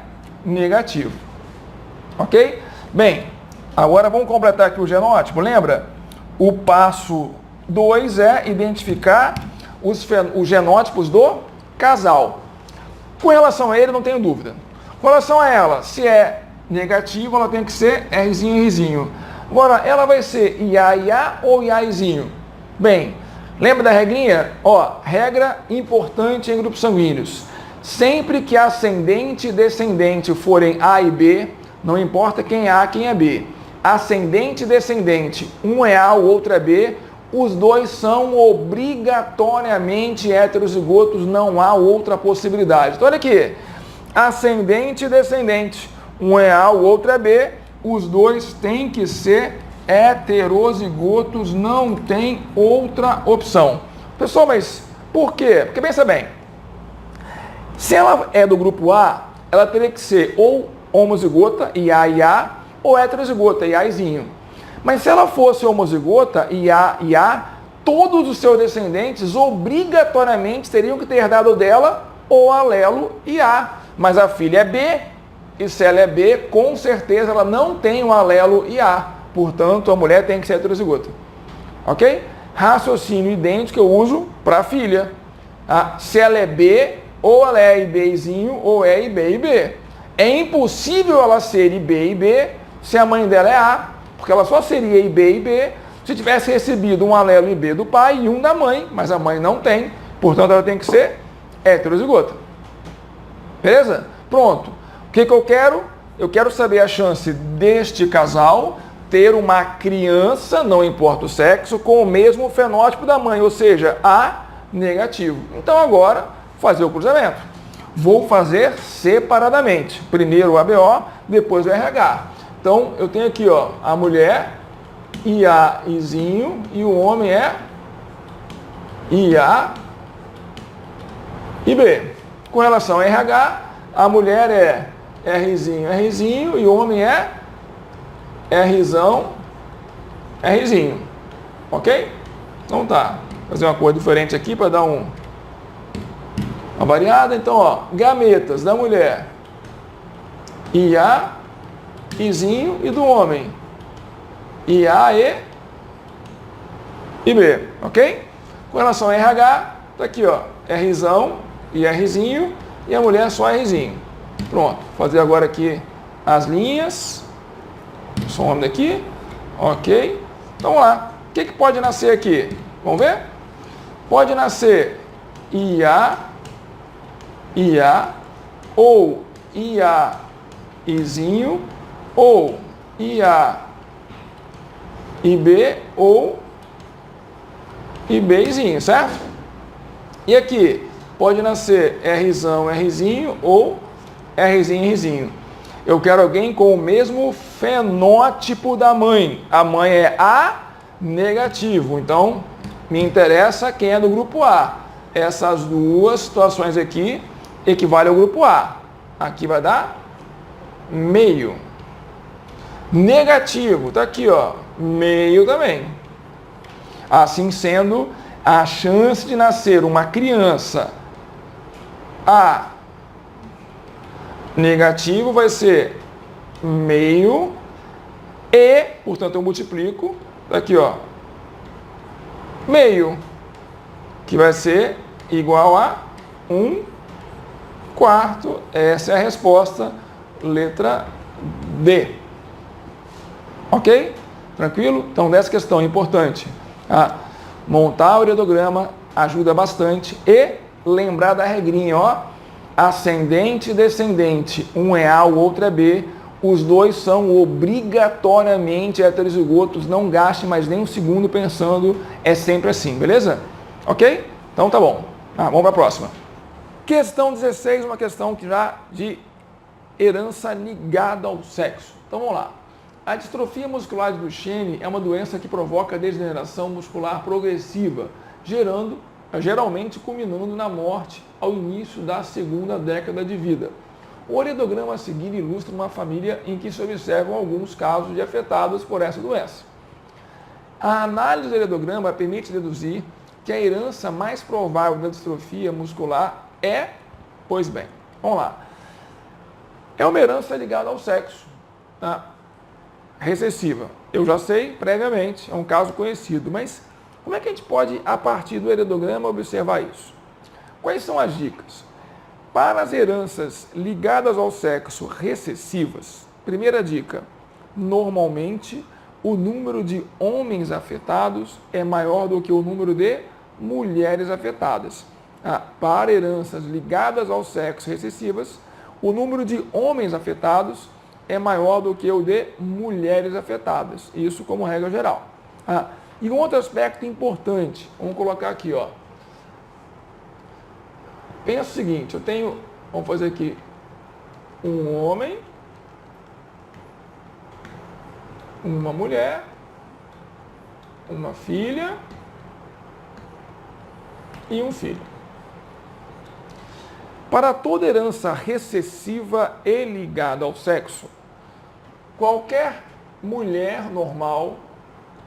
negativo. Ok? Bem, agora vamos completar aqui o genótipo. Lembra? O passo 2 é identificar os genótipos do casal. Com relação a ele, não tenho dúvida. Com relação a ela, se é negativo, ela tem que ser Rzinho, Rzinho. Agora, ela vai ser IA, IA ou IAzinho? Bem, lembra da regrinha? Ó, regra importante em grupos sanguíneos. Sempre que ascendente e descendente forem A e B, não importa quem é A, quem é B. Ascendente e descendente, um é A, o outro é B, os dois são obrigatoriamente heterozigotos, não há outra possibilidade. Então, olha aqui, ascendente e descendente, um é A, o outro é B, os dois têm que ser heterozigotos, não tem outra opção. Pessoal, mas por quê? Porque pensa bem, se ela é do grupo A, ela teria que ser ou homozigota, IA, IA, ou heterozigota, IAzinho. Mas se ela fosse homozigota, IA, IA, todos os seus descendentes obrigatoriamente teriam que ter herdado dela o alelo IA. Mas a filha é B, e se ela é B, com certeza ela não tem o alelo IA. Portanto, a mulher tem que ser heterozigota. Ok? Raciocínio idêntico que eu uso para a filha. Se ela é B, ou ela é IBzinho, ou é IB e B. É impossível ela ser IB e B se a mãe dela é A, porque ela só seria IB e B se tivesse recebido um alelo IB do pai e um da mãe, mas a mãe não tem, portanto ela tem que ser heterozigota. Beleza? Pronto. O que eu quero? Eu quero saber a chance deste casal ter uma criança, não importa o sexo, com o mesmo fenótipo da mãe, ou seja, A negativo. Então agora, fazer o cruzamento. Vou fazer separadamente. Primeiro o ABO, depois o RH. Então, eu tenho aqui, ó, a mulher, IAzinho, e o homem é IA e B. Com relação ao RH, a mulher é Rzinho, Rzinho, e o homem é Rzão, Rzinho. Ok? Então tá. Vou fazer uma cor diferente aqui para dar uma variada. Então, ó, gametas da mulher, IA, Izinho, e do homem, IA e B, ok? Com relação ao RH, tá aqui, ó, Rzão e Rzinho, e a mulher só Rzinho. Pronto, vou fazer agora aqui as linhas, só o homem daqui, ok? Então, vamos lá, o que pode nascer aqui? Vamos ver? Pode nascer IA, ou IAzinho, ou IA IB, ou IBzinho, certo? E aqui, pode nascer Rzão, Rzinho, ou Rzinho, Rzinho. Eu quero alguém com o mesmo fenótipo da mãe. A mãe é A negativo, então me interessa quem é do grupo A. Essas duas situações aqui equivalem ao grupo A. Aqui vai dar meio. Negativo, tá aqui, ó, meio também. Assim sendo, a chance de nascer uma criança A negativo vai ser meio e, portanto, eu multiplico, tá aqui, ó, meio, que vai ser igual a 1/4. Essa é a resposta, letra D. Ok? Tranquilo? Então, dessa questão é importante. Montar o ureograma ajuda bastante e lembrar da regrinha, ó, ascendente e descendente, um é A, o outro é B, os dois são obrigatoriamente heterozigotos, não gaste mais nem um segundo pensando, é sempre assim, beleza? Ok? Então tá bom. Vamos para a próxima. Questão 16, uma questão que já de herança ligada ao sexo. Então vamos lá. A distrofia muscular de Duchenne é uma doença que provoca degeneração muscular progressiva, geralmente culminando na morte ao início da segunda década de vida. O ureograma a seguir ilustra uma família em que se observam alguns casos de afetados por essa doença. A análise do heredograma permite deduzir que a herança mais provável da distrofia muscular é, pois bem, vamos lá, é uma herança ligada ao sexo, tá? Recessiva. Eu já sei previamente, é um caso conhecido, mas como é que a gente pode, a partir do heredograma, observar isso? Quais são as dicas? Para as heranças ligadas ao sexo recessivas, primeira dica, normalmente o número de homens afetados é maior do que o número de mulheres afetadas. Para heranças ligadas ao sexo recessivas, o número de homens afetados é maior do que o de mulheres afetadas. Isso como regra geral. E um outro aspecto importante, vamos colocar aqui, ó. Pensa o seguinte, eu tenho, vamos fazer aqui, um homem, uma mulher, uma filha e um filho. Para toda herança recessiva e ligada ao sexo, qualquer mulher normal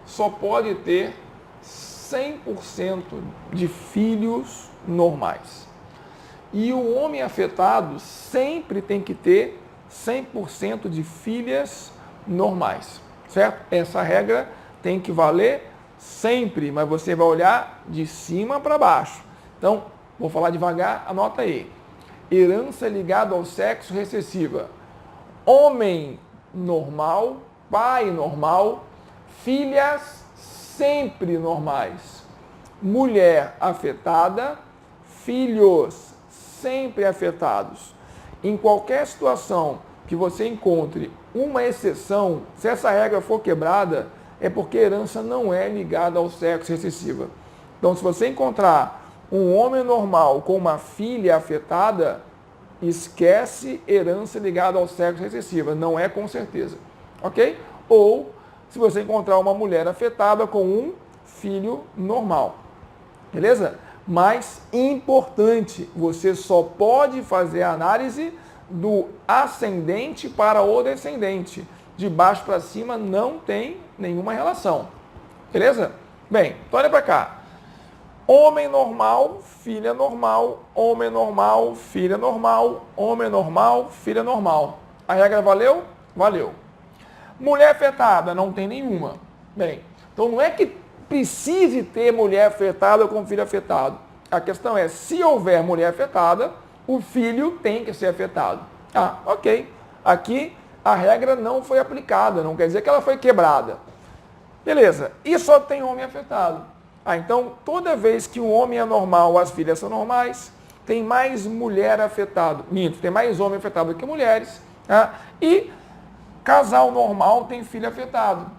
só pode ter 100% de filhos normais. E o homem afetado sempre tem que ter 100% de filhas normais, certo? Essa regra tem que valer sempre, mas você vai olhar de cima para baixo. Então, vou falar devagar, anota aí. Herança ligada ao sexo recessiva. Homem normal, pai normal, filhas sempre normais. Mulher afetada, filhos sempre afetados. Em qualquer situação que você encontre uma exceção, se essa regra for quebrada, é porque a herança não é ligada ao sexo recessiva. Então, se você encontrar um homem normal com uma filha afetada, esquece herança ligada ao sexo recessiva, não é com certeza, ok? Ou, se você encontrar uma mulher afetada com um filho normal, beleza? Mas, importante, você só pode fazer a análise do ascendente para o descendente. De baixo para cima não tem nenhuma relação. Beleza? Bem, então olha para cá. Homem normal, filha normal, homem normal, filha normal, homem normal, filha normal. A regra valeu? Valeu. Mulher afetada, não tem nenhuma. Bem, então não é que precise ter mulher afetada com filho afetado. A questão é, se houver mulher afetada, o filho tem que ser afetado. Ok. Aqui a regra não foi aplicada, não quer dizer que ela foi quebrada. Beleza. E só tem homem afetado. Então, toda vez que um homem é normal, as filhas são normais, tem mais mulher afetado. Minto, tem mais homem afetado do que mulheres. E casal normal tem filho afetado.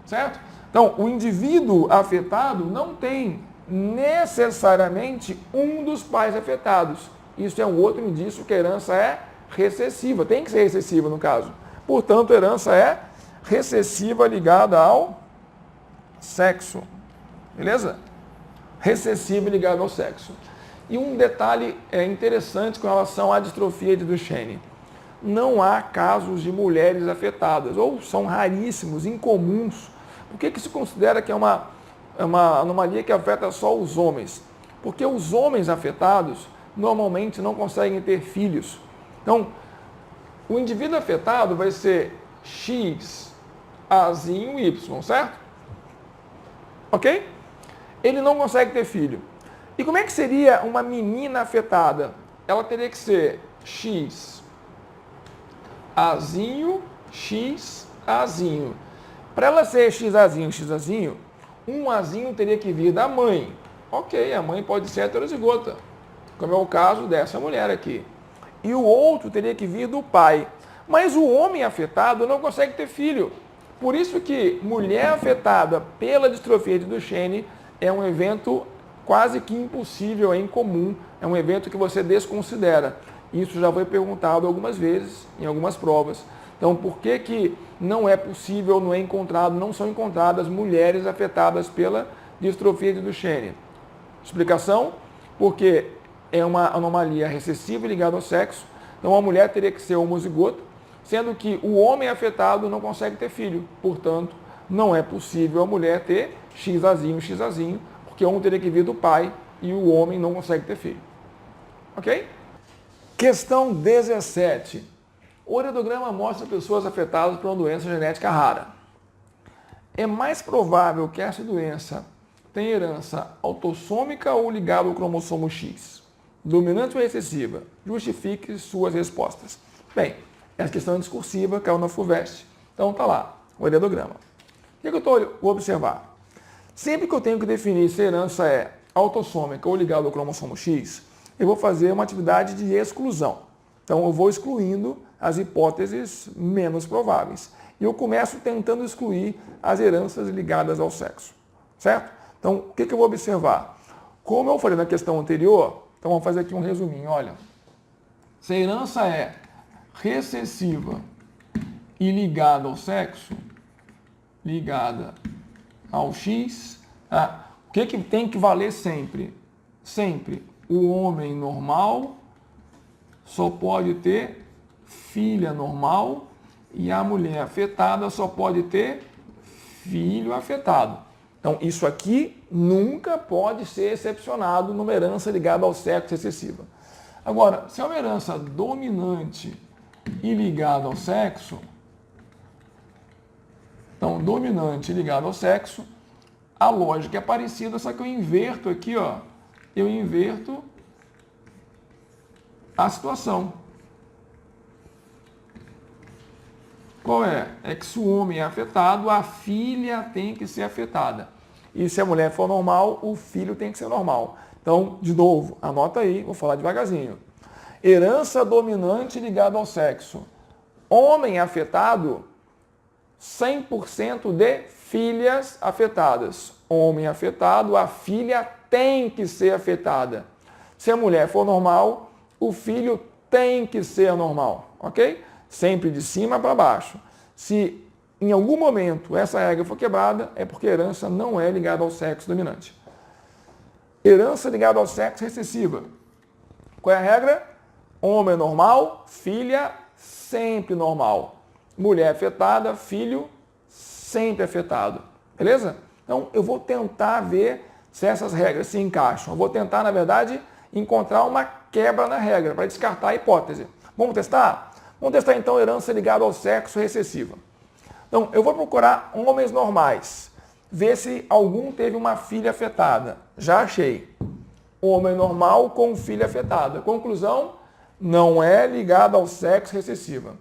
Certo? Então, o indivíduo afetado não tem necessariamente um dos pais afetados. Isso é um outro indício que a herança é recessiva. Tem que ser recessiva no caso. Portanto, a herança é recessiva ligada ao sexo. Beleza? Recessiva ligada ao sexo. E um detalhe interessante com relação à distrofia de Duchenne. Não há casos de mulheres afetadas, ou são raríssimos, incomuns. Por que se considera que é uma anomalia que afeta só os homens? Porque os homens afetados normalmente não conseguem ter filhos. Então, o indivíduo afetado vai ser X, Azinho, Y, certo? Ok? Ele não consegue ter filho. E como é que seria uma menina afetada? Ela teria que ser X, Azinho, X, Azinho. Para ela ser X, Azinho, um Azinho teria que vir da mãe. Ok, a mãe pode ser heterozigota, como é o caso dessa mulher aqui. E o outro teria que vir do pai. Mas o homem afetado não consegue ter filho. Por isso que mulher afetada pela distrofia de Duchenne é um evento quase que impossível, é incomum, é um evento que você desconsidera. Isso já foi perguntado algumas vezes, em algumas provas. Então, por que não é possível, não é encontrado, não são encontradas mulheres afetadas pela distrofia de Duchenne? Explicação? Porque é uma anomalia recessiva ligada ao sexo. Então, a mulher teria que ser homozigota, sendo que o homem afetado não consegue ter filho. Portanto, não é possível a mulher ter XAzinho, porque um teria que vir do pai e o homem não consegue ter filho. Ok? Questão 17. O uretrograma mostra pessoas afetadas por uma doença genética rara. É mais provável que essa doença tenha herança autossômica ou ligada ao cromossomo X? Dominante ou recessiva? Justifique suas respostas. Bem, essa questão é discursiva, caiu na FUVEST. Então tá lá, o uretrograma. O que eu vou observar? Sempre que eu tenho que definir se a herança é autossômica ou ligada ao cromossomo X, eu vou fazer uma atividade de exclusão. Então eu vou excluindo as hipóteses menos prováveis. E eu começo tentando excluir as heranças ligadas ao sexo. Certo? Então, o que eu vou observar? Como eu falei na questão anterior, então vamos fazer aqui um resuminho. Olha, se a herança é recessiva e ligada ao sexo, ligada ao X, o que tem que valer sempre? Sempre o homem normal só pode ter filha normal e a mulher afetada só pode ter filho afetado. Então, isso aqui nunca pode ser excepcionado numa herança ligada ao sexo recessiva. Agora, se é uma herança dominante e ligada ao sexo, então, dominante e ligada ao sexo, a lógica é parecida, só que eu inverto aqui, ó, eu inverto a situação. Qual é? É que se o homem é afetado, a filha tem que ser afetada. E se a mulher for normal, o filho tem que ser normal. Então, de novo, anota aí, vou falar devagarzinho. Herança dominante ligada ao sexo. Homem afetado, 100% de filhas afetadas. Homem afetado, a filha tem que ser afetada. Se a mulher for normal, o filho tem que ser normal, ok? Sempre de cima para baixo. Se em algum momento essa regra for quebrada, é porque a herança não é ligada ao sexo dominante. Herança ligada ao sexo recessiva. Qual é a regra? Homem normal, filha sempre normal. Mulher afetada, filho sempre afetado. Beleza? Então, eu vou tentar ver se essas regras se encaixam. Eu vou tentar, na verdade, encontrar uma quebra na regra para descartar a hipótese. Vamos testar? Vamos testar, então, herança ligada ao sexo recessiva. Então, eu vou procurar homens normais, ver se algum teve uma filha afetada. Já achei. Homem normal com filha afetada. Conclusão, não é ligado ao sexo recessiva.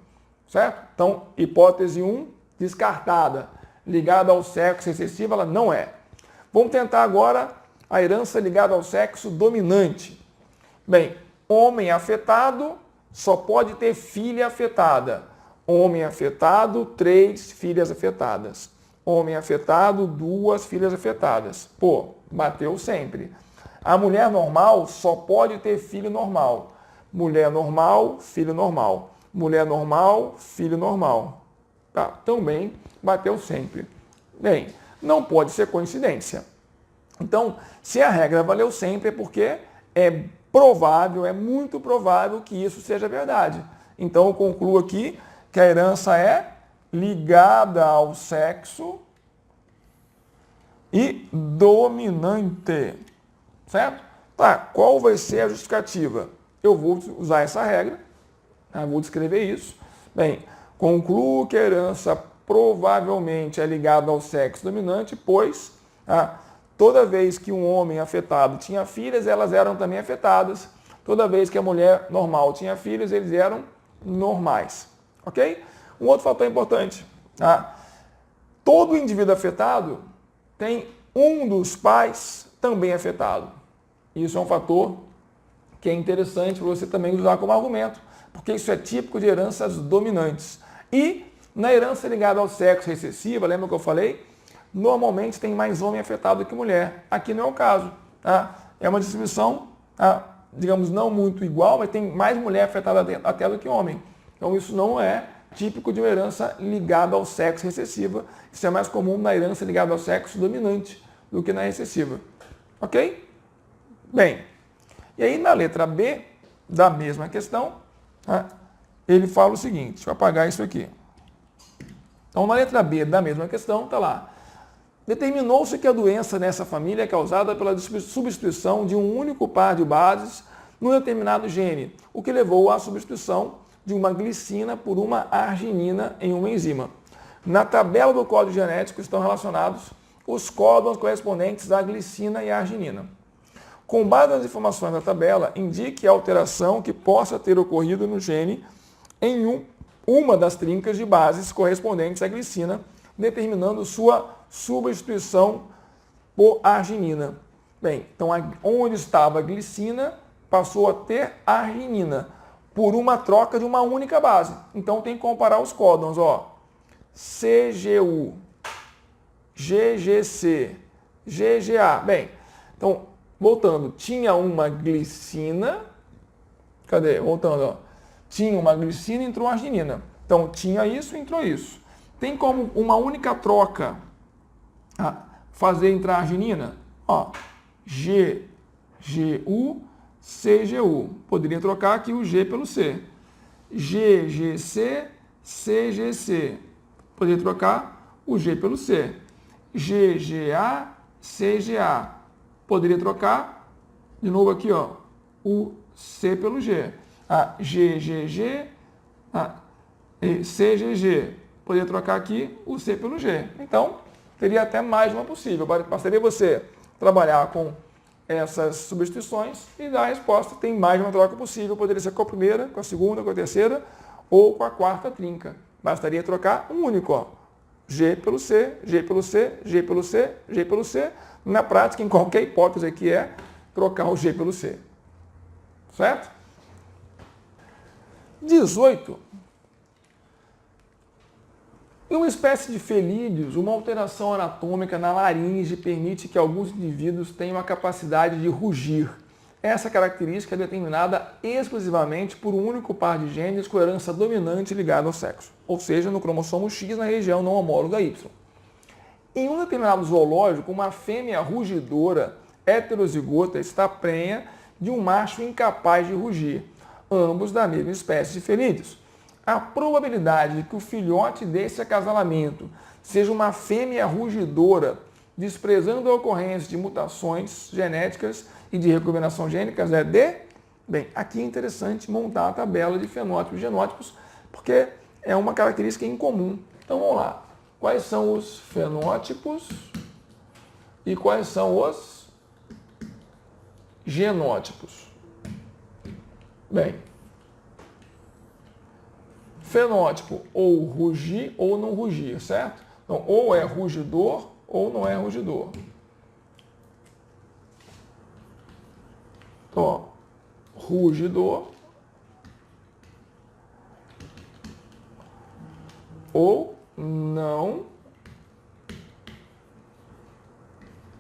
Certo? Então, hipótese 1, descartada. Ligada ao sexo recessivo, ela não é. Vamos tentar agora a herança ligada ao sexo dominante. Bem, homem afetado só pode ter filha afetada. Homem afetado, 3 filhas afetadas. Homem afetado, 2 filhas afetadas. Pô, bateu sempre. A mulher normal só pode ter filho normal. Mulher normal, filho normal. Mulher normal, filho normal. Tá, também bateu sempre. Bem, não pode ser coincidência. Então, se a regra valeu sempre é porque é provável, é muito provável que isso seja verdade. Então, eu concluo aqui que a herança é ligada ao sexo e dominante. Certo? Tá, qual vai ser a justificativa? Eu vou usar essa regra, vou descrever isso. Bem, concluo que a herança provavelmente é ligada ao sexo dominante, pois toda vez que um homem afetado tinha filhas, elas eram também afetadas. Toda vez que a mulher normal tinha filhos, eles eram normais. Ok? Um outro fator importante. Todo indivíduo afetado tem um dos pais também afetado. Isso é um fator que é interessante para você também usar como argumento, porque isso é típico de heranças dominantes. E na herança ligada ao sexo recessiva, lembra que eu falei? Normalmente tem mais homem afetado que mulher. Aqui não é o caso. É uma distribuição, digamos, não muito igual, mas tem mais mulher afetada até do que homem. Então isso não é típico de uma herança ligada ao sexo recessiva. Isso é mais comum na herança ligada ao sexo dominante do que na recessiva. Ok? Bem, e aí na letra B da mesma questão, ele fala o seguinte, deixa eu apagar isso aqui. Então, na letra B da mesma questão, está lá. Determinou-se que a doença nessa família é causada pela substituição de um único par de bases num determinado gene, o que levou à substituição de uma glicina por uma arginina em uma enzima. Na tabela do código genético estão relacionados os códons correspondentes à glicina e à arginina. Com base nas informações da tabela, indique a alteração que possa ter ocorrido no gene em uma das trincas de bases correspondentes à glicina, determinando sua substituição por arginina. Bem, então onde estava a glicina, passou a ter arginina, por uma troca de uma única base. Então tem que comparar os códons, ó. CGU, GGC, GGA. Bem, então, voltando, tinha uma glicina, cadê? Voltando, ó. Tinha uma glicina e entrou arginina. Então, tinha isso e entrou isso. Tem como uma única troca fazer entrar arginina? Ó, GGU, CGU. Poderia trocar aqui o G pelo C. GGC, CGC. Poderia trocar o G pelo C. GGA, CGA. Poderia trocar, de novo aqui, ó, o C pelo G. GGG, CGG. Poderia trocar aqui o C pelo G. Então, teria até mais uma possível. Bastaria você trabalhar com essas substituições e dar a resposta. Tem mais uma troca possível. Poderia ser com a primeira, com a segunda, com a terceira ou com a quarta trinca. Bastaria trocar um único, ó. G pelo C, G pelo C, G pelo C, G pelo C. Na prática, em qualquer hipótese aqui é trocar o G pelo C. Certo? 18. Em uma espécie de felídeos, uma alteração anatômica na laringe permite que alguns indivíduos tenham a capacidade de rugir. Essa característica é determinada exclusivamente por um único par de genes com herança dominante ligada ao sexo, ou seja, no cromossomo X na região não homóloga Y. Em um determinado zoológico, uma fêmea rugidora heterozigota está prenha de um macho incapaz de rugir, ambos da mesma espécie de felídeos. A probabilidade de que o filhote desse acasalamento seja uma fêmea rugidora, desprezando a ocorrência de mutações genéticas e de recombinação gênicas é de... Bem, aqui é interessante montar a tabela de fenótipos e genótipos, porque é uma característica incomum. Então vamos lá. Quais são os fenótipos e quais são os genótipos? Bem, fenótipo ou rugir ou não rugir, certo? Então, ou é rugidor ou não é rugidor. Então, ó, rugidor ou não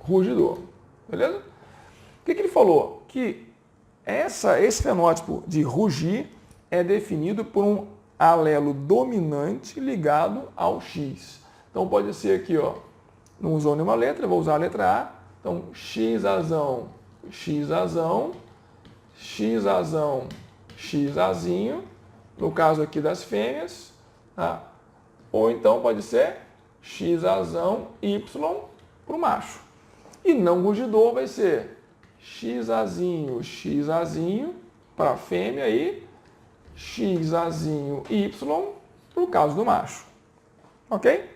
rugidor. Beleza? O que ele falou? Que esse fenótipo de rugir é definido por um alelo dominante ligado ao X. Então pode ser aqui, ó, não usou nenhuma letra, vou usar a letra A. Então, XAzão, XAzão, XAzão, XAzinho, no caso aqui das fêmeas, tá? Ou então pode ser XAzão, Y para o macho. E não rugidor vai ser XAzinho, XAzinho para a fêmea e XAzinho, Y para o caso do macho. Ok?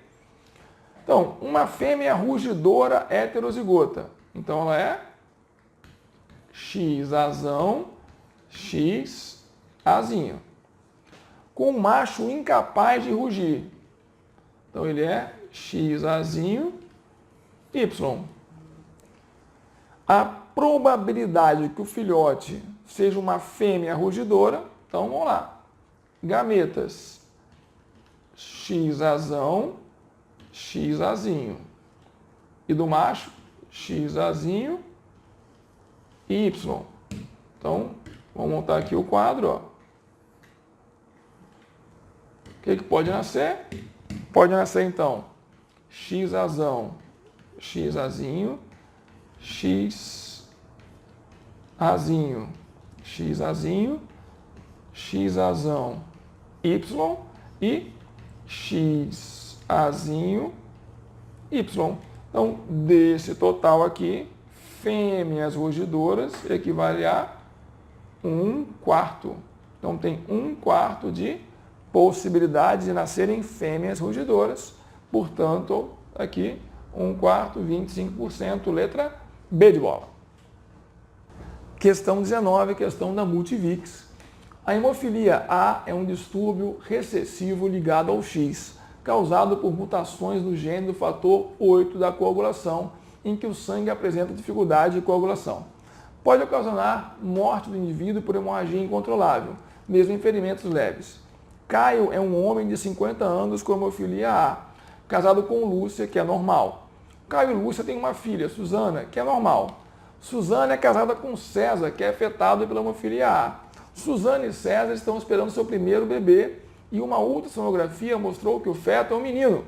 Então, uma fêmea rugidora heterozigota. Então, ela é XAzão, XAzinho. Com um macho incapaz de rugir. Então, ele é XAzinho, Y. A probabilidade que o filhote seja uma fêmea rugidora, então vamos lá. Gametas XAzão, XAzinho. E do macho, XAzinho e Y. Então, vamos montar aqui o quadro, ó. O que pode nascer? Pode nascer, então, XAzão, XAzinho, XAzinho, XAzinho, XAzão, Y e XAzinho, Azinho, Y. Então, desse total aqui, fêmeas rugidoras equivale a 1/4. Então, tem 1/4 de possibilidade de nascerem fêmeas rugidoras. Portanto, aqui, 1/4, 25%, letra B de bola. Questão 19, questão da Multivix. A hemofilia A é um distúrbio recessivo ligado ao X, causado por mutações no gene do fator 8 da coagulação, em que o sangue apresenta dificuldade de coagulação. Pode ocasionar morte do indivíduo por hemorragia incontrolável, mesmo em ferimentos leves. Caio é um homem de 50 anos com hemofilia A, casado com Lúcia, que é normal. Caio e Lúcia têm uma filha, Suzana, que é normal. Suzana é casada com César, que é afetado pela hemofilia A. Suzana e César estão esperando seu primeiro bebê e uma ultrassonografia mostrou que o feto é um menino.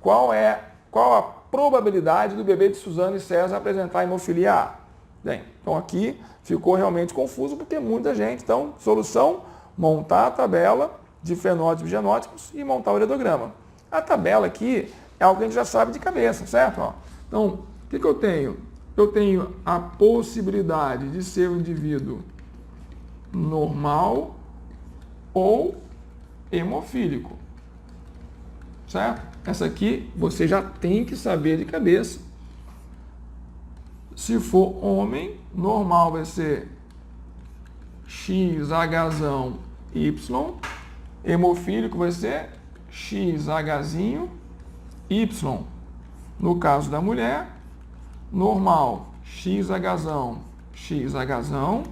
Qual a probabilidade do bebê de Suzana e César apresentar hemofilia A? Bem, então aqui ficou realmente confuso porque muita gente. Então, solução, montar a tabela de fenótipos e genótipos e montar o heredograma. A tabela aqui é algo que a gente já sabe de cabeça, certo? Ó, então, o que eu tenho? Eu tenho a possibilidade de ser um indivíduo normal ou hemofílico, certo? Essa aqui você já tem que saber de cabeça. Se for homem, normal vai ser XH Y, hemofílico vai ser XH Y. No caso da mulher, normal XH, XH,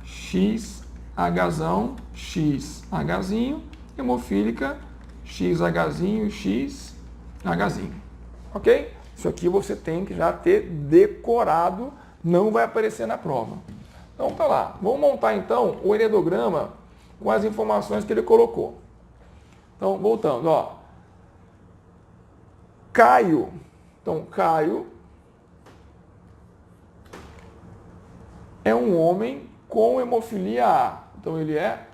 XH, XH, hemofílica XH, XH. Ok? Isso aqui você tem que já ter decorado, não vai aparecer na prova. Então tá lá. Vamos montar então o heredograma com as informações que ele colocou. Então, voltando, ó. Caio. Então, Caio é um homem com hemofilia A. Então, ele é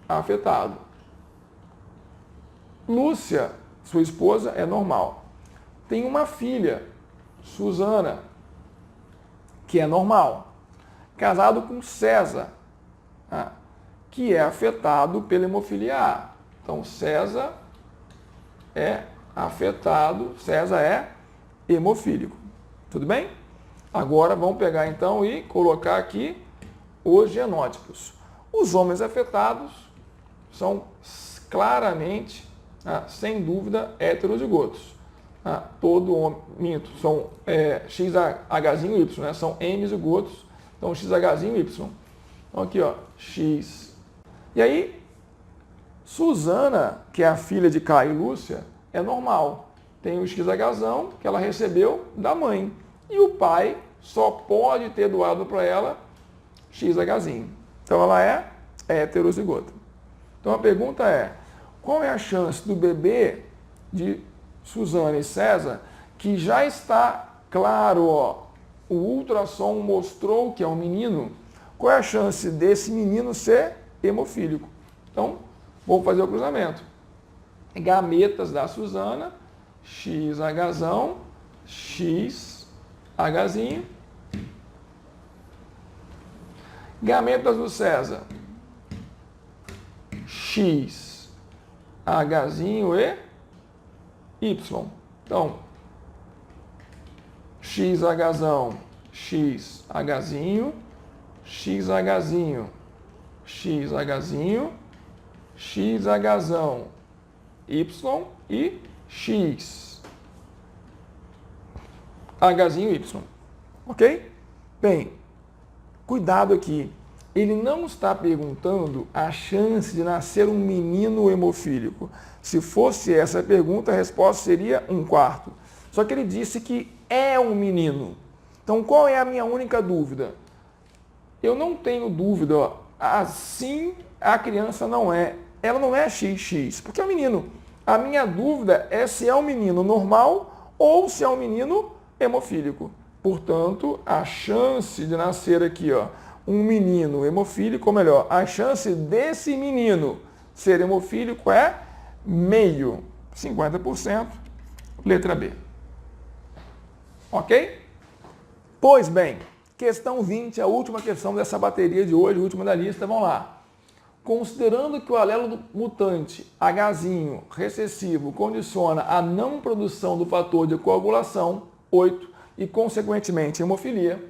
afetado. Lúcia, sua esposa, é normal. Tem uma filha, Suzana, que é normal. Casado com César, que é afetado pela hemofilia A. Então, César é afetado, César é hemofílico. Tudo bem? Agora vamos pegar então e colocar aqui os genótipos. Os homens afetados são claramente, sem dúvida, heterozigotos. Todo homem, são XHY, né? São M-zigotos, então XHY. Então aqui, ó, X. E aí, Suzana, que é a filha de Caio e Lúcia, é normal. Tem o XH que ela recebeu da mãe. E o pai só pode ter doado para ela XH. Então ela é heterozigota. Então a pergunta é, qual é a chance do bebê de Suzana e César, que já está claro, ó, o ultrassom mostrou que é um menino, qual é a chance desse menino ser hemofílico? Então, vamos fazer o cruzamento. Gametas da Suzana, XH, XH. Gametas do César, XH e Y. Então, XH, XH, XH, XH, XH, Y e X. Hzinho Y. Ok? Bem, cuidado aqui. Ele não está perguntando a chance de nascer um menino hemofílico. Se fosse essa a pergunta, a resposta seria 1/4. Só que ele disse que é um menino. Então, qual é a minha única dúvida? Eu não tenho dúvida, ó, assim a criança não é. Ela não é XX, porque é um menino. A minha dúvida é se é um menino normal ou se é um menino hemofílico. Portanto, a chance de nascer aqui, ó, um menino hemofílico, ou melhor, a chance desse menino ser hemofílico é meio. 50%, letra B. Ok? Pois bem, questão 20, a última questão dessa bateria de hoje, a última da lista, vamos lá. Considerando que o alelo mutante Hzinho recessivo condiciona a não produção do fator de coagulação, 8, e consequentemente hemofilia,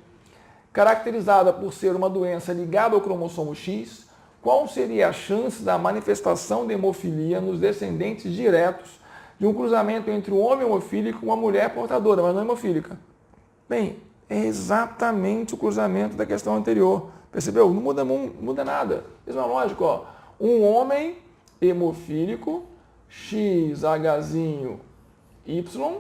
caracterizada por ser uma doença ligada ao cromossomo X, qual seria a chance da manifestação de hemofilia nos descendentes diretos de um cruzamento entre um homem hemofílico e uma mulher portadora, mas não hemofílica? Bem, é exatamente o cruzamento da questão anterior. Percebeu? Não muda nada. Mesma lógica, ó. Um homem hemofílico, XHzinho Y,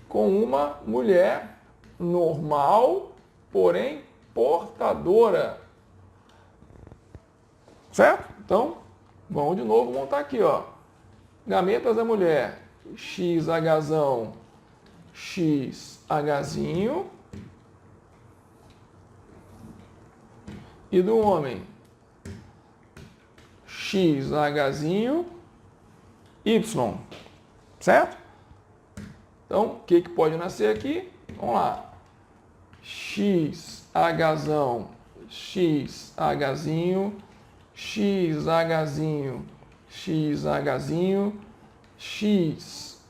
com uma mulher normal, porém portadora. Certo? Então, vamos de novo montar aqui, ó. Gametas da mulher, XHzão, XHzinho. E do homem, XHzinho, Y. Certo? Então, o que pode nascer aqui? Vamos lá. XHzão, XHzinho, XHzinho, XHzinho, XHzão,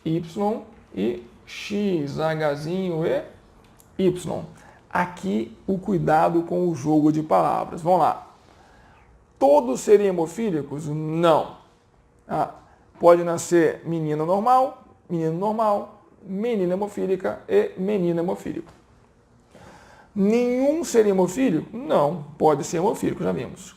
Y e XHzinho e Y. Aqui o cuidado com o jogo de palavras. Vamos lá. Todos seriam hemofílicos? Não. Pode nascer menina normal, menino normal, menina hemofílica e menino hemofílico. Nenhum seria hemofílico? Não. Pode ser hemofílico, já vimos.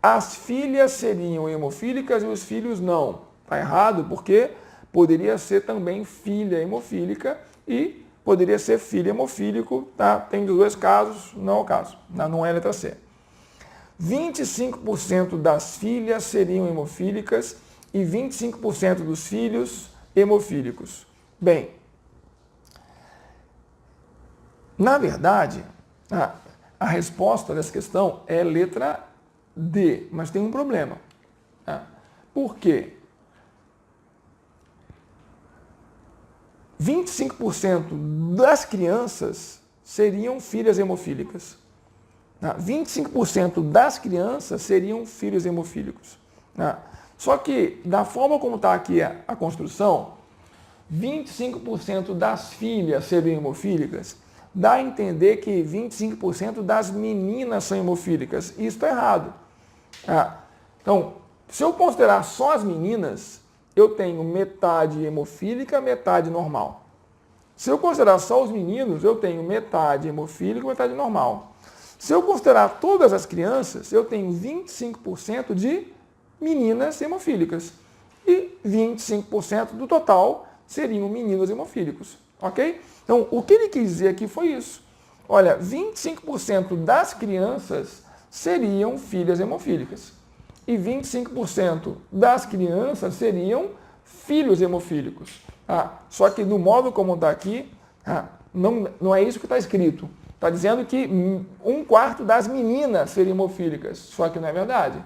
As filhas seriam hemofílicas e os filhos não. Está errado porque poderia ser também filha hemofílica e poderia ser filho hemofílico, tá? Tem dos dois casos, não é o caso, não é a letra C. 25% das filhas seriam hemofílicas e 25% dos filhos hemofílicos. Bem, na verdade, a resposta dessa questão é letra D, mas tem um problema. Por quê? 25% das crianças seriam filhas hemofílicas. 25% das crianças seriam filhos hemofílicos. Só que, da forma como está aqui a construção, 25% das filhas seriam hemofílicas, dá a entender que 25% das meninas são hemofílicas. Isso está errado. Então, se eu considerar só as meninas, eu tenho metade hemofílica, metade normal. Se eu considerar só os meninos, eu tenho metade hemofílica, metade normal. Se eu considerar todas as crianças, eu tenho 25% de meninas hemofílicas. E 25% do total seriam meninos hemofílicos. Ok? Então, o que ele quis dizer aqui foi isso. Olha, 25% das crianças seriam filhas hemofílicas. E 25% das crianças seriam filhos hemofílicos. Só que no modo como está aqui, não é isso que está escrito. Está dizendo que 1/4 das meninas seriam hemofílicas. Só que não é verdade.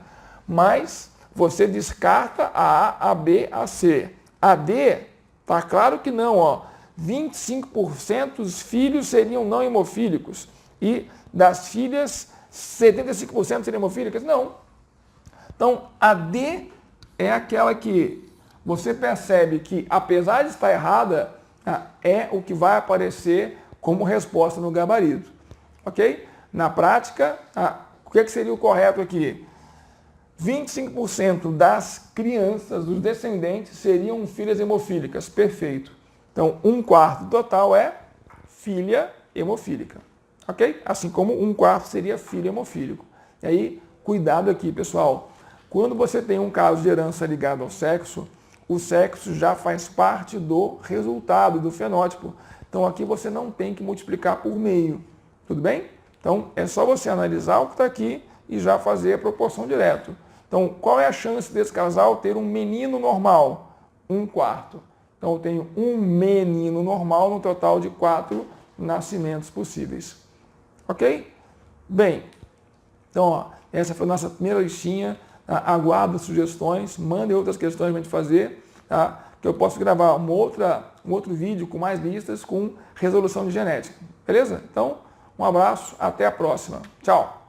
Mas você descarta a A, a B, a C. A D, está claro que não. 25% dos filhos seriam não hemofílicos. E das filhas, 75% seriam hemofílicas? Não. Então, a D é aquela que você percebe que, apesar de estar errada, é o que vai aparecer como resposta no gabarito. Ok? Na prática, o que seria o correto aqui? 25% das crianças, dos descendentes, seriam filhas hemofílicas. Perfeito. Então, 1/4 total é filha hemofílica. Ok? Assim como 1/4 seria filho hemofílico. E aí, cuidado aqui, pessoal. Quando você tem um caso de herança ligado ao sexo, o sexo já faz parte do resultado, do fenótipo. Então, aqui você não tem que multiplicar por meio. Tudo bem? Então, é só você analisar o que está aqui e já fazer a proporção direto. Então, qual é a chance desse casal ter um menino normal? 1/4. Então, eu tenho um menino normal no total de 4 nascimentos possíveis. Ok? Bem, então, essa foi a nossa primeira listinha Aguardo sugestões, mandem outras questões para a gente fazer, tá? Que eu posso gravar um outro vídeo com mais listas com resolução de genética. Beleza? Então, um abraço, até a próxima. Tchau!